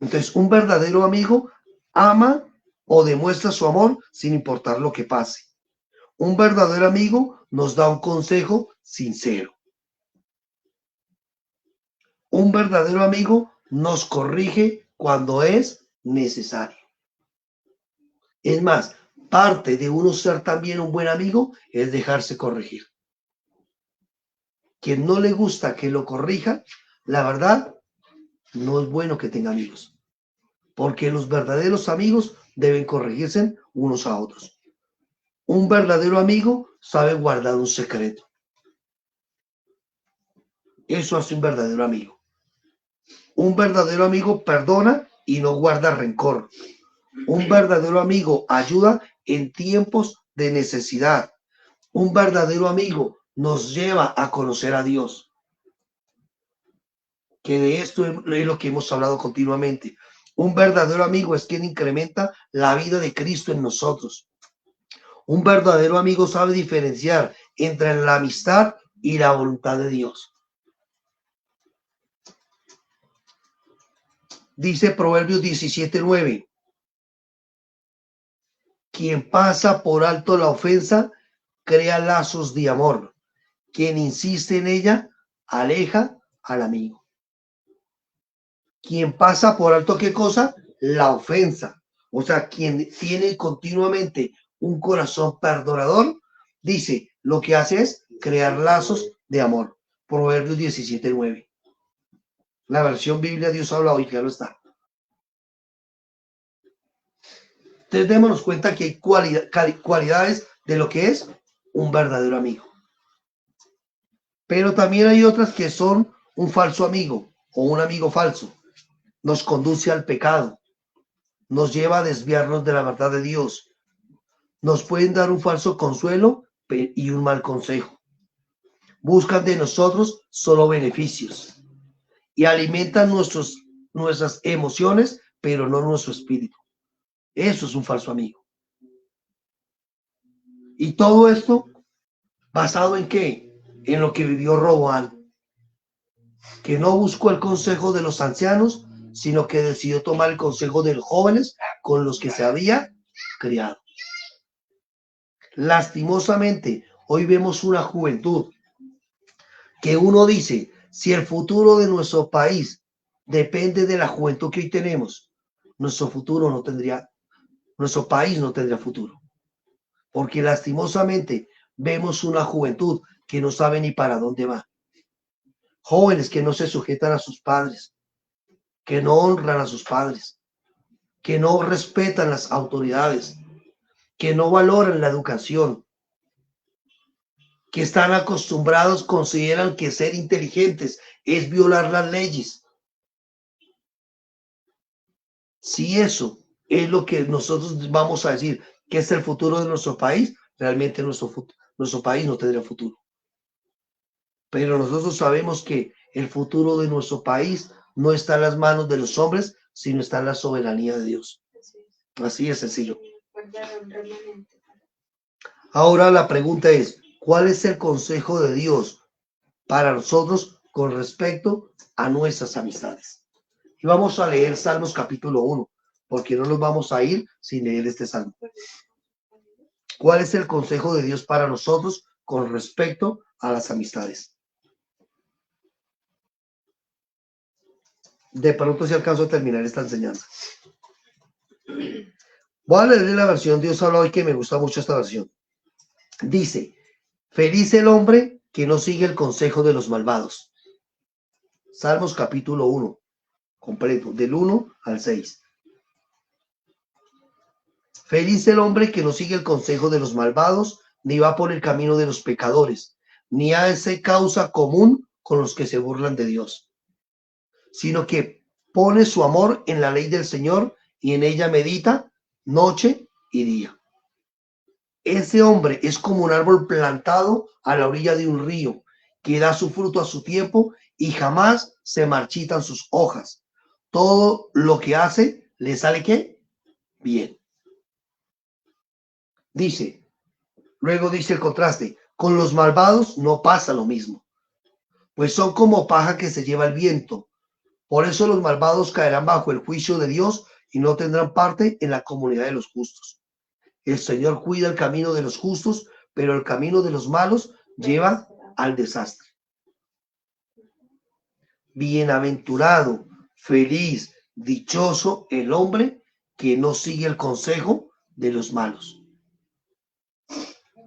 Speaker 1: Entonces, un verdadero amigo ama o demuestra su amor sin importar lo que pase. Un verdadero amigo nos da un consejo sincero. Un verdadero amigo nos corrige cuando es necesario. Es más, parte de uno ser también un buen amigo es dejarse corregir. Quien no le gusta que lo corrija, la verdad, no es bueno que tenga amigos, porque los verdaderos amigos deben corregirse unos a otros. Un verdadero amigo sabe guardar un secreto. Eso hace un verdadero amigo. Un verdadero amigo perdona y no guarda rencor. Un verdadero amigo ayuda en tiempos de necesidad. Un verdadero amigo nos lleva a conocer a Dios. Que de esto es lo que hemos hablado continuamente. Un verdadero amigo es quien incrementa la vida de Cristo en nosotros. Un verdadero amigo sabe diferenciar entre la amistad y la voluntad de Dios. Dice Proverbios 17:9. Quien pasa por alto la ofensa, crea lazos de amor. Quien insiste en ella, aleja al amigo. Quien pasa por alto, ¿qué cosa? La ofensa. O sea, quien tiene continuamente un corazón perdonador, dice, lo que hace es crear lazos de amor. Proverbios 17:9. La versión Biblia Dios habla hoy, claro está. Entonces démonos cuenta que hay cualidades de lo que es un verdadero amigo. Pero también hay otras que son un falso amigo o un amigo falso. Nos conduce al pecado, nos lleva a desviarnos de la verdad de Dios. Nos pueden dar un falso consuelo y un mal consejo. Buscan de nosotros solo beneficios y alimentan nuestras emociones, pero no nuestro espíritu. Eso es un falso amigo. Y todo esto basado en qué? En lo que vivió Roboam, que no buscó el consejo de los ancianos, sino que decidió tomar el consejo de los jóvenes con los que se había criado. Lastimosamente, hoy vemos una juventud que uno dice, si el futuro de nuestro país depende de la juventud que hoy tenemos, nuestro país no tendría futuro. Porque lastimosamente vemos una juventud que no sabe ni para dónde va. Jóvenes que no se sujetan a sus padres, que no honran a sus padres, que no respetan las autoridades, que no valoran la educación, que están acostumbrados, consideran que ser inteligentes es violar las leyes. Si eso es lo que nosotros vamos a decir que es el futuro de nuestro país, realmente nuestro país no tendrá futuro. Pero nosotros sabemos que el futuro de nuestro país no está en las manos de los hombres, sino está en la soberanía de Dios. Así es sencillo. Ahora la pregunta es, ¿cuál es el consejo de Dios para nosotros con respecto a nuestras amistades? Y vamos a leer Salmos capítulo 1, porque no nos vamos a ir sin leer este salmo. ¿Cuál es el consejo de Dios para nosotros con respecto a las amistades? De pronto si alcanzo a terminar esta enseñanza. Voy a leer la versión Dios habla hoy, que me gusta mucho esta versión. Dice, feliz el hombre que no sigue el consejo de los malvados. Salmos capítulo 1, completo, del 1 al 6. Feliz el hombre que no sigue el consejo de los malvados, ni va por el camino de los pecadores, ni hace causa común con los que se burlan de Dios, sino que pone su amor en la ley del Señor y en ella medita noche y día. Ese hombre es como un árbol plantado a la orilla de un río, que da su fruto a su tiempo y jamás se marchitan sus hojas. Todo lo que hace le sale ¿qué? Bien. Luego dice el contraste, con los malvados no pasa lo mismo, pues son como paja que se lleva el viento. Por eso los malvados caerán bajo el juicio de Dios y no tendrán parte en la comunidad de los justos. El Señor cuida el camino de los justos, pero el camino de los malos lleva al desastre. Bienaventurado, feliz, dichoso el hombre que no sigue el consejo de los malos,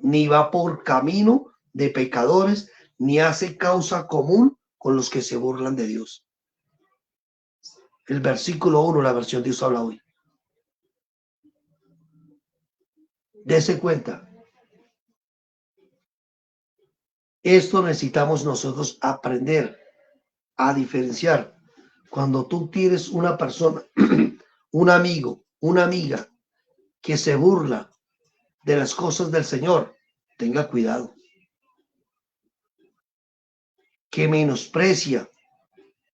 Speaker 1: ni va por camino de pecadores, ni hace causa común con los que se burlan de Dios. El versículo 1, la versión Dios habla hoy. Dese cuenta. Esto necesitamos nosotros aprender a diferenciar. Cuando tú tienes una persona, un amigo, una amiga que se burla de las cosas del Señor, tenga cuidado. Que menosprecia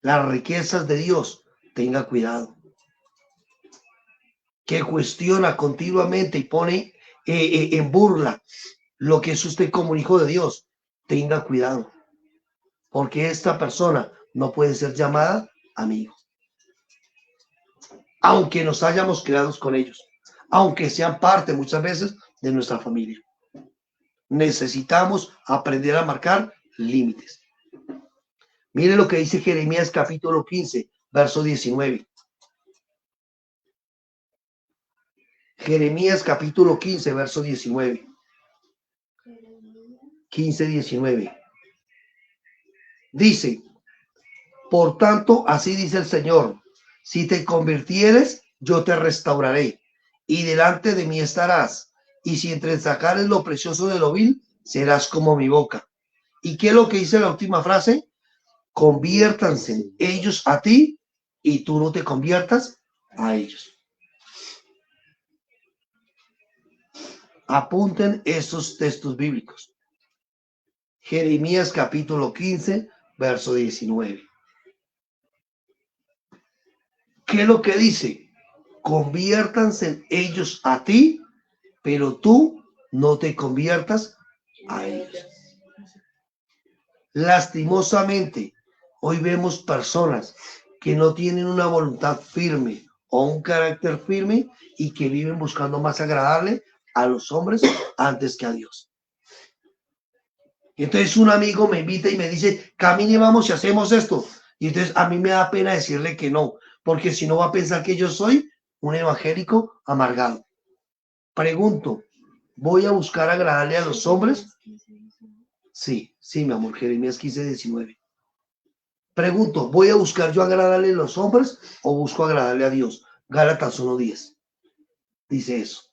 Speaker 1: las riquezas de Dios, tenga cuidado. Que cuestiona continuamente y pone en burla lo que es usted como hijo de Dios, tenga cuidado. Porque esta persona no puede ser llamada amigo. Aunque nos hayamos creado con ellos, aunque sean parte muchas veces de nuestra familia. Necesitamos aprender a marcar límites. Mire lo que dice Jeremías capítulo 15, verso 19. Jeremías capítulo 15, verso 19. 15, 19. Dice, por tanto, así dice el Señor, si te convirtieres, yo te restauraré, y delante de mí estarás, y si entresacares lo precioso de lo vil, serás como mi boca. ¿Y qué es lo que dice la última frase? Conviértanse ellos a ti, y tú no te conviertas a ellos. Apunten estos textos bíblicos. Jeremías capítulo 15, verso 19. ¿Qué es lo que dice? Conviértanse ellos a ti, pero tú no te conviertas a ellos. Lastimosamente, hoy vemos personas que no tienen una voluntad firme o un carácter firme y que viven buscando más agradable a los hombres antes que a Dios. Y entonces un amigo me invita y me dice, camine, vamos y hacemos esto. Y entonces a mí me da pena decirle que no, porque si no va a pensar que yo soy un evangélico amargado. Pregunto, ¿voy a buscar agradarle a los hombres? Sí, mi amor, Jeremías 15, 19. Pregunto, ¿voy a buscar yo agradarle a los hombres o busco agradarle a Dios? Gálatas 1:10 dice eso.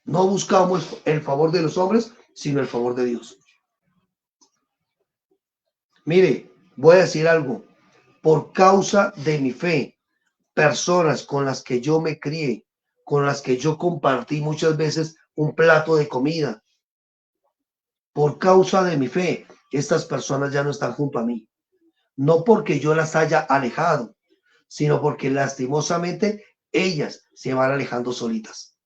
Speaker 1: No buscamos el favor de los hombres, sino el favor de Dios. Mire, voy a decir algo. Por causa de mi fe, personas con las que yo me crié, con las que yo compartí muchas veces un plato de comida, por causa de mi fe, estas personas ya no están junto a mí. No porque yo las haya alejado, sino porque lastimosamente ellas se van alejando solitas.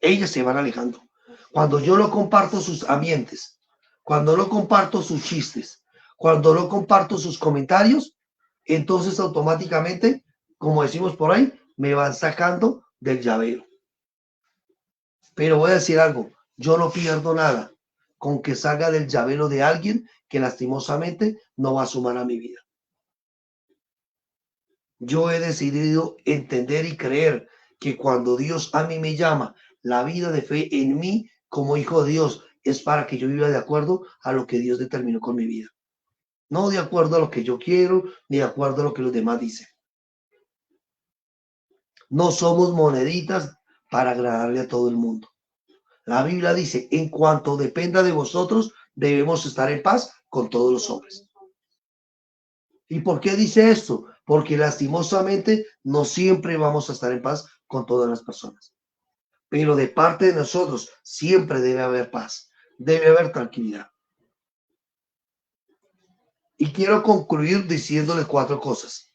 Speaker 1: Ellas se van alejando. Cuando yo no comparto sus ambientes, cuando no comparto sus chistes, cuando no comparto sus comentarios, entonces automáticamente, como decimos por ahí, me van sacando del llavero. Pero voy a decir algo, yo no pierdo nada con que salga del llavero de alguien que lastimosamente no va a sumar a mi vida. Yo he decidido entender y creer que cuando Dios a mí me llama, la vida de fe en mí como hijo de Dios es para que yo viva de acuerdo a lo que Dios determinó con mi vida. No de acuerdo a lo que yo quiero, ni de acuerdo a lo que los demás dicen. No somos moneditas para agradarle a todo el mundo. La Biblia dice, en cuanto dependa de vosotros, debemos estar en paz con todos los hombres. ¿Y por qué dice esto? Porque lastimosamente no siempre vamos a estar en paz con todas las personas. Pero de parte de nosotros siempre debe haber paz, debe haber tranquilidad. Y quiero concluir diciéndole 4 cosas.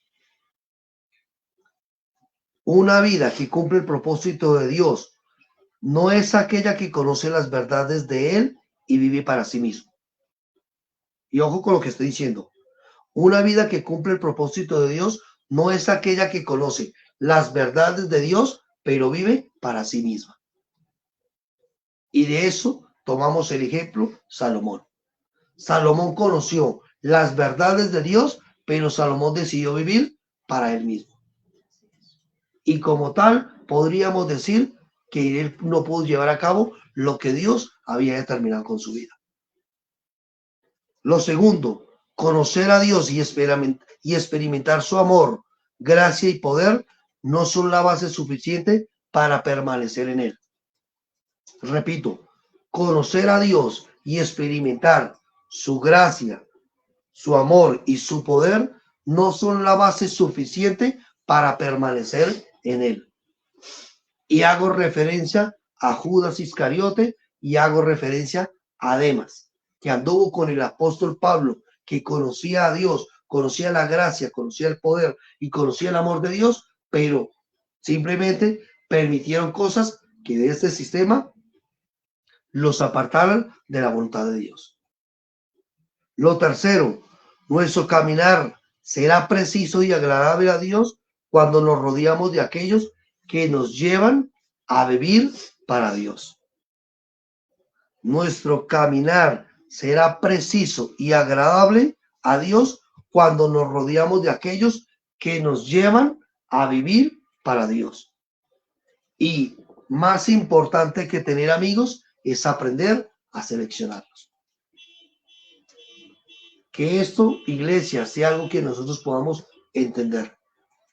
Speaker 1: Una vida que cumple el propósito de Dios no es aquella que conoce las verdades de Él y vive para sí mismo. Y ojo con lo que estoy diciendo. Una vida que cumple el propósito de Dios no es aquella que conoce las verdades de Dios, pero vive para sí misma. Y de eso tomamos el ejemplo Salomón. Salomón conoció las verdades de Dios, pero Salomón decidió vivir para él mismo. Y como tal, podríamos decir que él no pudo llevar a cabo lo que Dios había determinado con su vida. Lo segundo, conocer a Dios y experimentar su amor, gracia y poder no son la base suficiente para permanecer en él. Repito, conocer a Dios y experimentar su gracia, su amor y su poder no son la base suficiente para permanecer en él. Y hago referencia a Judas Iscariote y hago referencia a Demas, que anduvo con el apóstol Pablo, que conocía a Dios, conocía la gracia, conocía el poder y conocía el amor de Dios, pero simplemente permitieron cosas que de este sistema los apartaran de la voluntad de Dios. Lo tercero, nuestro caminar será preciso y agradable a Dios cuando nos rodeamos de aquellos que nos llevan a vivir para Dios. Nuestro caminar será preciso y agradable a Dios cuando nos rodeamos de aquellos que nos llevan a vivir para Dios. Y más importante que tener amigos es aprender a seleccionarlos. Que esto, iglesia, sea algo que nosotros podamos entender.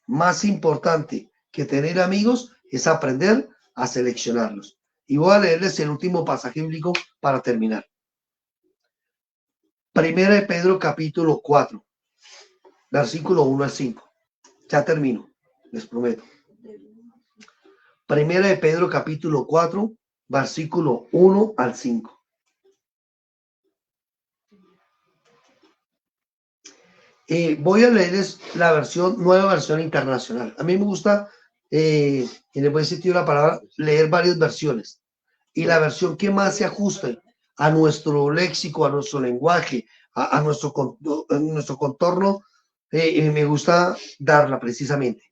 Speaker 1: Más importante que tener amigos es aprender a seleccionarlos. Y voy a leerles el último pasaje bíblico para terminar. Primera de Pedro capítulo 4, versículo 1 al 5. Ya termino, les prometo. Primera de Pedro capítulo 4, versículo 1 al 5. Voy a leerles la nueva versión internacional. A mí me gusta, en el buen sentido de la palabra, leer varias versiones. Y la versión que más se ajuste a nuestro léxico, a nuestro lenguaje, a nuestro contorno, me gusta darla precisamente.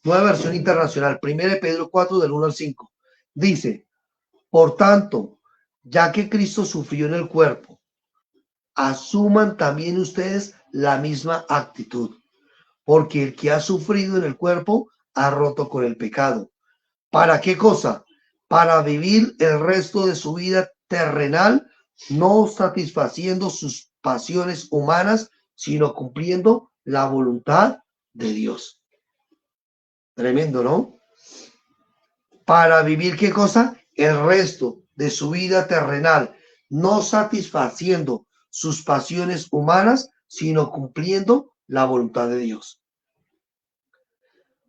Speaker 1: Nueva versión internacional, 1 Pedro 4, del 1 al 5. Dice, por tanto, ya que Cristo sufrió en el cuerpo, asuman también ustedes la misma actitud, porque el que ha sufrido en el cuerpo ha roto con el pecado. ¿Para qué cosa? Para vivir el resto de su vida terrenal, no satisfaciendo sus pasiones humanas, sino cumpliendo la voluntad de Dios. Tremendo, ¿no? Para vivir ¿qué cosa? El resto de su vida terrenal, no satisfaciendo sus pasiones humanas, sino cumpliendo la voluntad de Dios.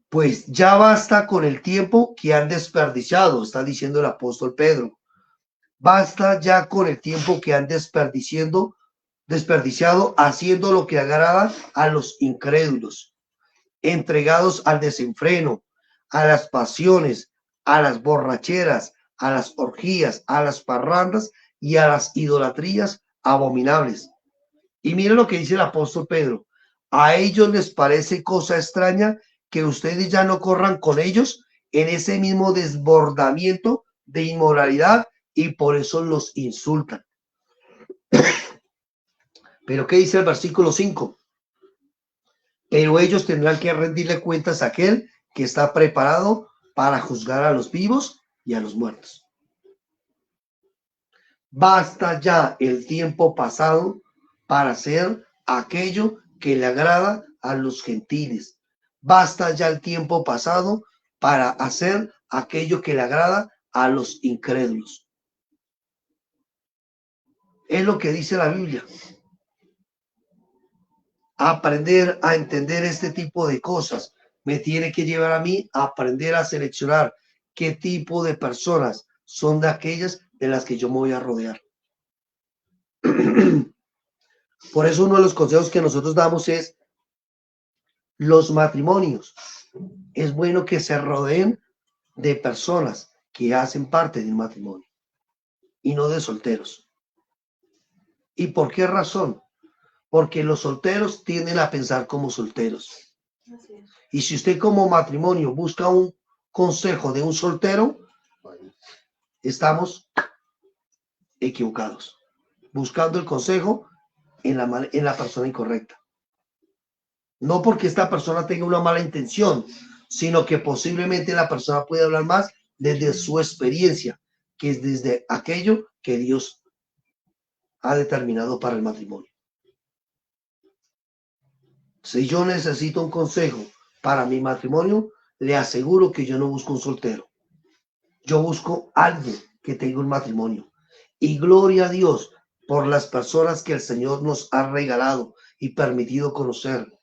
Speaker 1: Pues ya basta con el tiempo que han desperdiciado, está diciendo el apóstol Pedro. Basta ya con el tiempo que han desperdiciado haciendo lo que agrada a los incrédulos, entregados al desenfreno, a las pasiones, a las borracheras, a las orgías, a las parrandas y a las idolatrías abominables. Y miren lo que dice el apóstol Pedro. A ellos les parece cosa extraña que ustedes ya no corran con ellos en ese mismo desbordamiento de inmoralidad y por eso los insultan. Pero ¿qué dice el versículo 5? Pero ellos tendrán que rendirle cuentas a aquel que está preparado para juzgar a los vivos y a los muertos. Basta ya el tiempo pasado para hacer aquello que le agrada a los gentiles. Basta ya el tiempo pasado para hacer aquello que le agrada a los incrédulos. Es lo que dice la Biblia. Aprender a entender este tipo de cosas me tiene que llevar a mí a aprender a seleccionar qué tipo de personas son de aquellas de las que yo me voy a rodear. Por eso uno de los consejos que nosotros damos es los matrimonios. Es bueno que se rodeen de personas que hacen parte del matrimonio y no de solteros. ¿Y por qué razón? Porque los solteros tienden a pensar como solteros. Y si usted como matrimonio busca un consejo de un soltero, estamos equivocados. Buscando el consejo en la persona incorrecta. No porque esta persona tenga una mala intención, sino que posiblemente la persona puede hablar más desde su experiencia, que es desde aquello que Dios ha determinado para el matrimonio. Si yo necesito un consejo para mi matrimonio, le aseguro que yo no busco un soltero. Yo busco a alguien que tenga un matrimonio. Y gloria a Dios por las personas que el Señor nos ha regalado y permitido conocer.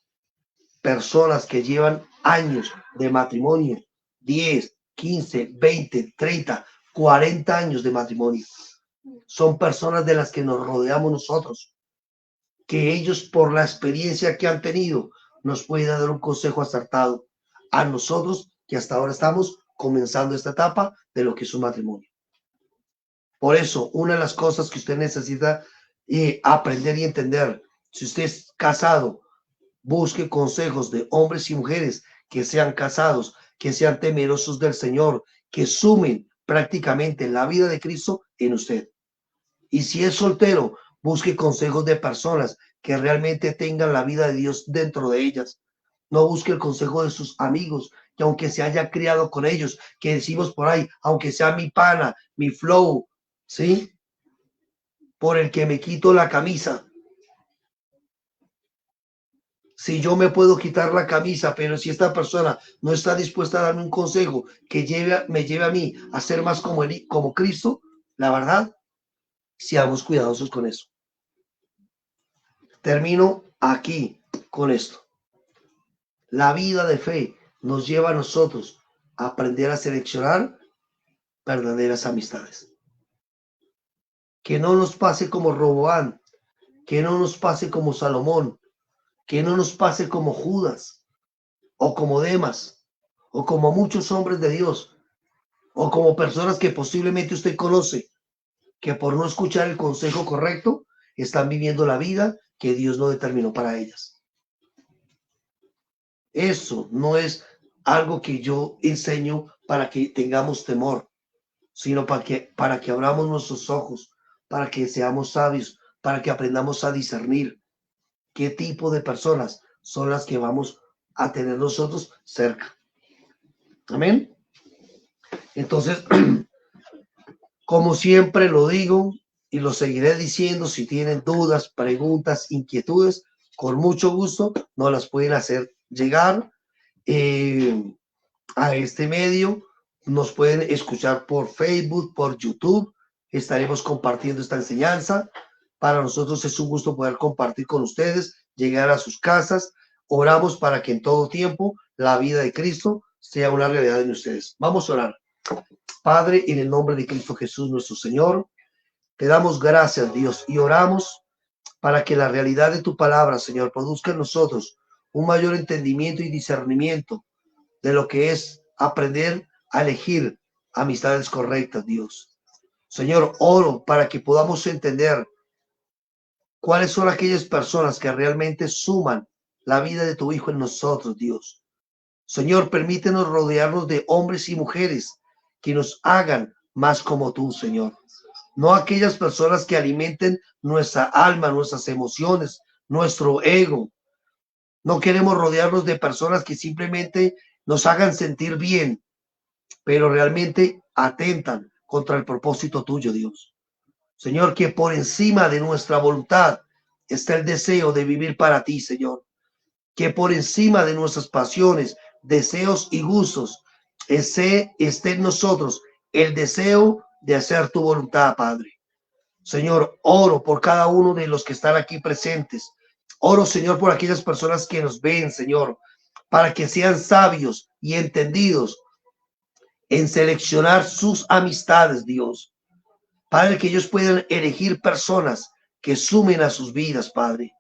Speaker 1: Personas que llevan años de matrimonio, 10, 15, 20, 30, 40 años de matrimonio. Son personas de las que nos rodeamos nosotros, que ellos por la experiencia que han tenido nos pueden dar un consejo acertado a nosotros que hasta ahora estamos comenzando esta etapa de lo que es un matrimonio. Por eso, una de las cosas que usted necesita aprender y entender, si usted es casado, busque consejos de hombres y mujeres que sean casados, que sean temerosos del Señor, que sumen prácticamente la vida de Cristo en usted. Y si es soltero, busque consejos de personas que realmente tengan la vida de Dios dentro de ellas. No busque el consejo de sus amigos, que aunque se haya criado con ellos, que decimos por ahí, aunque sea mi pana, mi flow, ¿sí? Por el que me quito la camisa. Si yo me puedo quitar la camisa, pero si esta persona no está dispuesta a darme un consejo que me lleve a mí a ser más como Cristo, la verdad, seamos cuidadosos con eso. Termino aquí con esto. La vida de fe nos lleva a nosotros a aprender a seleccionar verdaderas amistades. Que no nos pase como Roboán, que no nos pase como Salomón, que no nos pase como Judas, o como Demas, o como muchos hombres de Dios, o como personas que posiblemente usted conoce, que por no escuchar el consejo correcto, están viviendo la vida que Dios no determinó para ellas. Eso no es algo que yo enseño para que tengamos temor, sino para que abramos nuestros ojos, para que seamos sabios, para que aprendamos a discernir qué tipo de personas son las que vamos a tener nosotros cerca. Amén. Entonces, como siempre lo digo y lo seguiré diciendo, si tienen dudas, preguntas, inquietudes, con mucho gusto nos las pueden hacer llegar a este medio. Nos pueden escuchar por Facebook, por YouTube. Estaremos compartiendo esta enseñanza. Para nosotros es un gusto poder compartir con ustedes, llegar a sus casas. Oramos para que en todo tiempo la vida de Cristo sea una realidad en ustedes. Vamos a orar. Padre, en el nombre de Cristo Jesús, nuestro Señor, te damos gracias, Dios, y oramos para que la realidad de tu palabra, Señor, produzca en nosotros un mayor entendimiento y discernimiento de lo que es aprender a elegir amistades correctas, Dios. Señor, oro para que podamos entender cuáles son aquellas personas que realmente suman la vida de tu Hijo en nosotros, Dios. Señor, permítenos rodearnos de hombres y mujeres que nos hagan más como tú, Señor. No aquellas personas que alimenten nuestra alma, nuestras emociones, nuestro ego. No queremos rodearnos de personas que simplemente nos hagan sentir bien, pero realmente atentan contra el propósito tuyo, Dios. Señor, que por encima de nuestra voluntad está el deseo de vivir para ti, Señor. Que por encima de nuestras pasiones, deseos y gustos, esté en nosotros el deseo de hacer tu voluntad, Padre. Señor, oro por cada uno de los que están aquí presentes. Oro, Señor, por aquellas personas que nos ven, Señor, para que sean sabios y entendidos en seleccionar sus amistades, Dios. Padre, que ellos puedan elegir personas que sumen a sus vidas, Padre,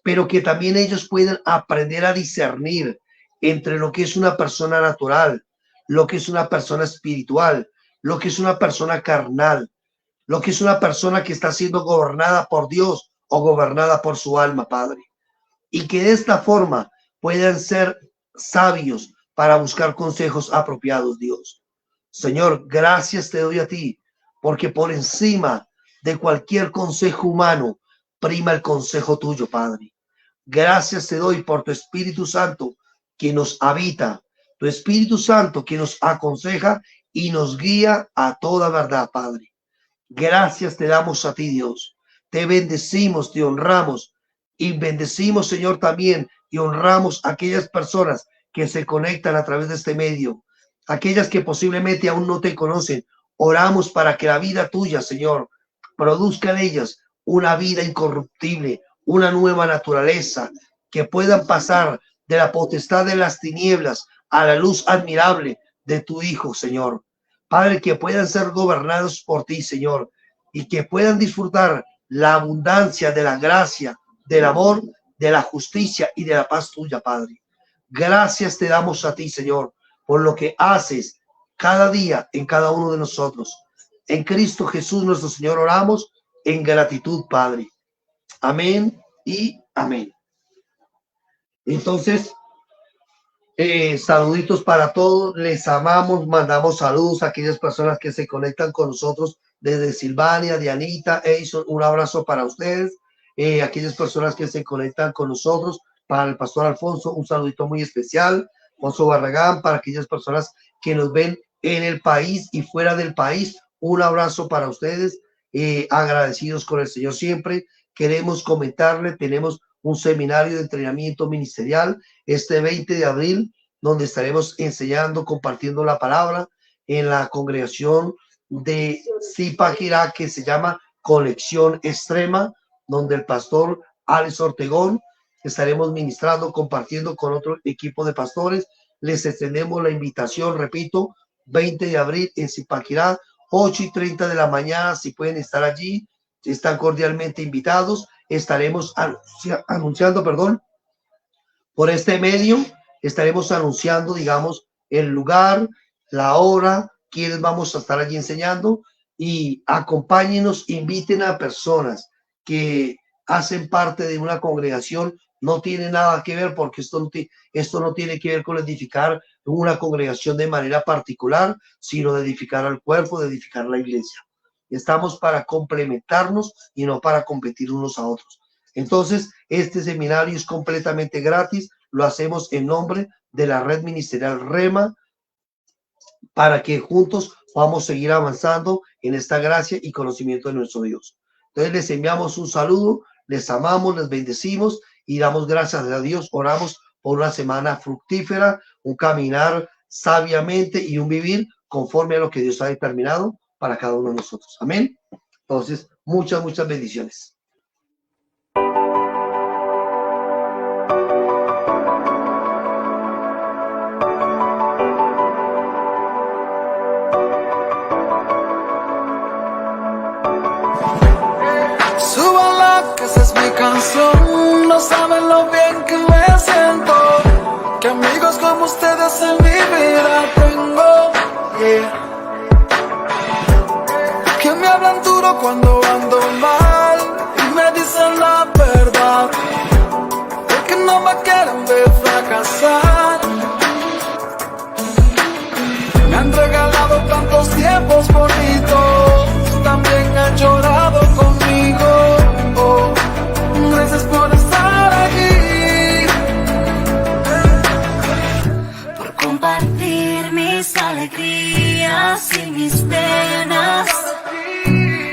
Speaker 1: pero que también ellos puedan aprender a discernir entre lo que es una persona natural, lo que es una persona espiritual, lo que es una persona carnal, lo que es una persona que está siendo gobernada por Dios o gobernada por su alma, Padre. Y que de esta forma puedan ser sabios para buscar consejos apropiados, Dios. Señor, gracias te doy a ti, porque por encima de cualquier consejo humano, prima el consejo tuyo, Padre. Gracias te doy por tu Espíritu Santo que nos habita, tu Espíritu Santo que nos aconseja y nos guía a toda verdad, Padre. Gracias te damos a ti, Dios. Te bendecimos, te honramos y bendecimos, Señor, también y honramos a aquellas personas que se conectan a través de este medio, aquellas que posiblemente aún no te conocen. Oramos para que la vida tuya, Señor, produzca en ellas una vida incorruptible, una nueva naturaleza, que puedan pasar de la potestad de las tinieblas a la luz admirable de tu Hijo, Señor. Padre, que puedan ser gobernados por ti, Señor, y que puedan disfrutar la abundancia de la gracia, del amor, de la justicia y de la paz tuya, Padre. Gracias te damos a ti, Señor, por lo que haces cada día en cada uno de nosotros. En Cristo Jesús nuestro Señor oramos en gratitud, Padre. Amén y amén. Entonces, saluditos para todos, les amamos, mandamos saludos a aquellas personas que se conectan con nosotros desde Silvania, Dianita, Eison, un abrazo para ustedes, aquellas personas que se conectan con nosotros, para el pastor Alfonso, un saludito muy especial, Alfonso Barragán, para aquellas personas que nos ven en el país y fuera del país, un abrazo para ustedes, agradecidos con el Señor siempre. Queremos comentarle, tenemos un seminario de entrenamiento ministerial este 20 de abril, donde estaremos enseñando, compartiendo la palabra en la congregación de Zipaquirá, que se llama Conexión Extrema, donde el pastor Alex Ortegón estaremos ministrando, compartiendo con otro equipo de pastores. Les extendemos la invitación, repito, 20 de abril en Zipaquirá, 8:30 de la mañana, si pueden estar allí, están cordialmente invitados. Estaremos anunciando, por este medio, estaremos anunciando, digamos, el lugar, la hora, quienes vamos a estar allí enseñando, y acompáñenos, inviten a personas que hacen parte de una congregación. No tiene nada que ver, porque esto no tiene que ver con edificar una congregación de manera particular, sino de edificar al cuerpo, de edificar la iglesia. Estamos para complementarnos y no para competir unos a otros. Entonces, este seminario es completamente gratis, lo hacemos en nombre de la red ministerial Rema, para que juntos podamos seguir avanzando en esta gracia y conocimiento de nuestro Dios. Entonces, les enviamos un saludo, les amamos, les bendecimos y damos gracias a Dios. Oramos por una semana fructífera, un caminar sabiamente y un vivir conforme a lo que Dios ha determinado para cada uno de nosotros. Amén. Entonces, muchas bendiciones.
Speaker 4: Súbala, que esa es mi canción. No saben lo bien que me siento, que amigos como ustedes en mi vida tengo, yeah. Que me hablan duro cuando ando mal y me dicen la verdad, porque no me quieren ver fracasar. Me han regalado tantos tiempos bonitos, también han llorado conmigo. Oh, gracias por estar aquí,
Speaker 5: por compartir mis alegrías y mis penas,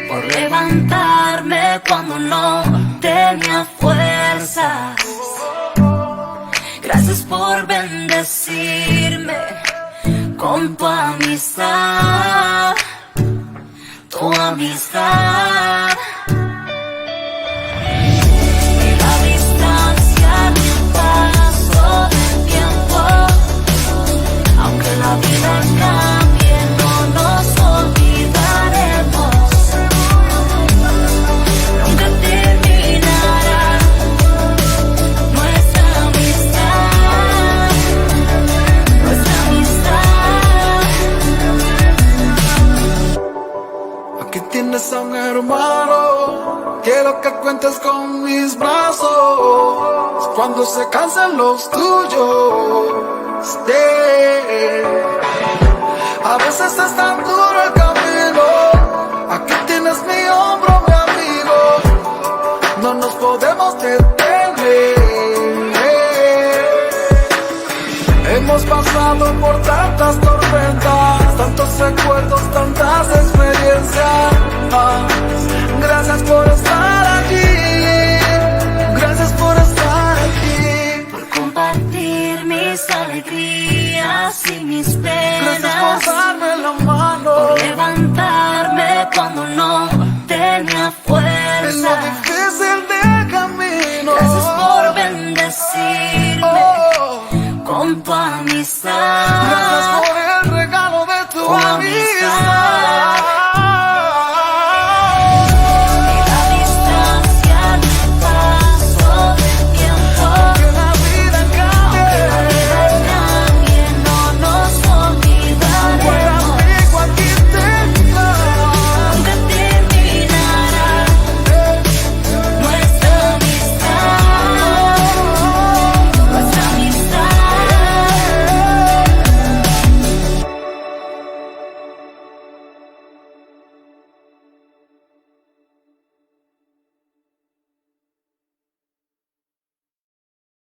Speaker 5: por levantarme cuando no tenía fuerzas. Gracias por bendecirme con tu amistad, tu amistad. Y la distancia pasó el tiempo, aunque la vida cambie, no nos olvidaremos. Nunca terminará nuestra amistad, nuestra amistad.
Speaker 4: Aquí tienes a un hermano, quiero que cuentes con mis brazos cuando se cansen los tuyos, yeah. A veces es tan duro el camino, aquí tienes mi hombro, mi amigo. No recuerdos, tantas experiencias. Gracias por estar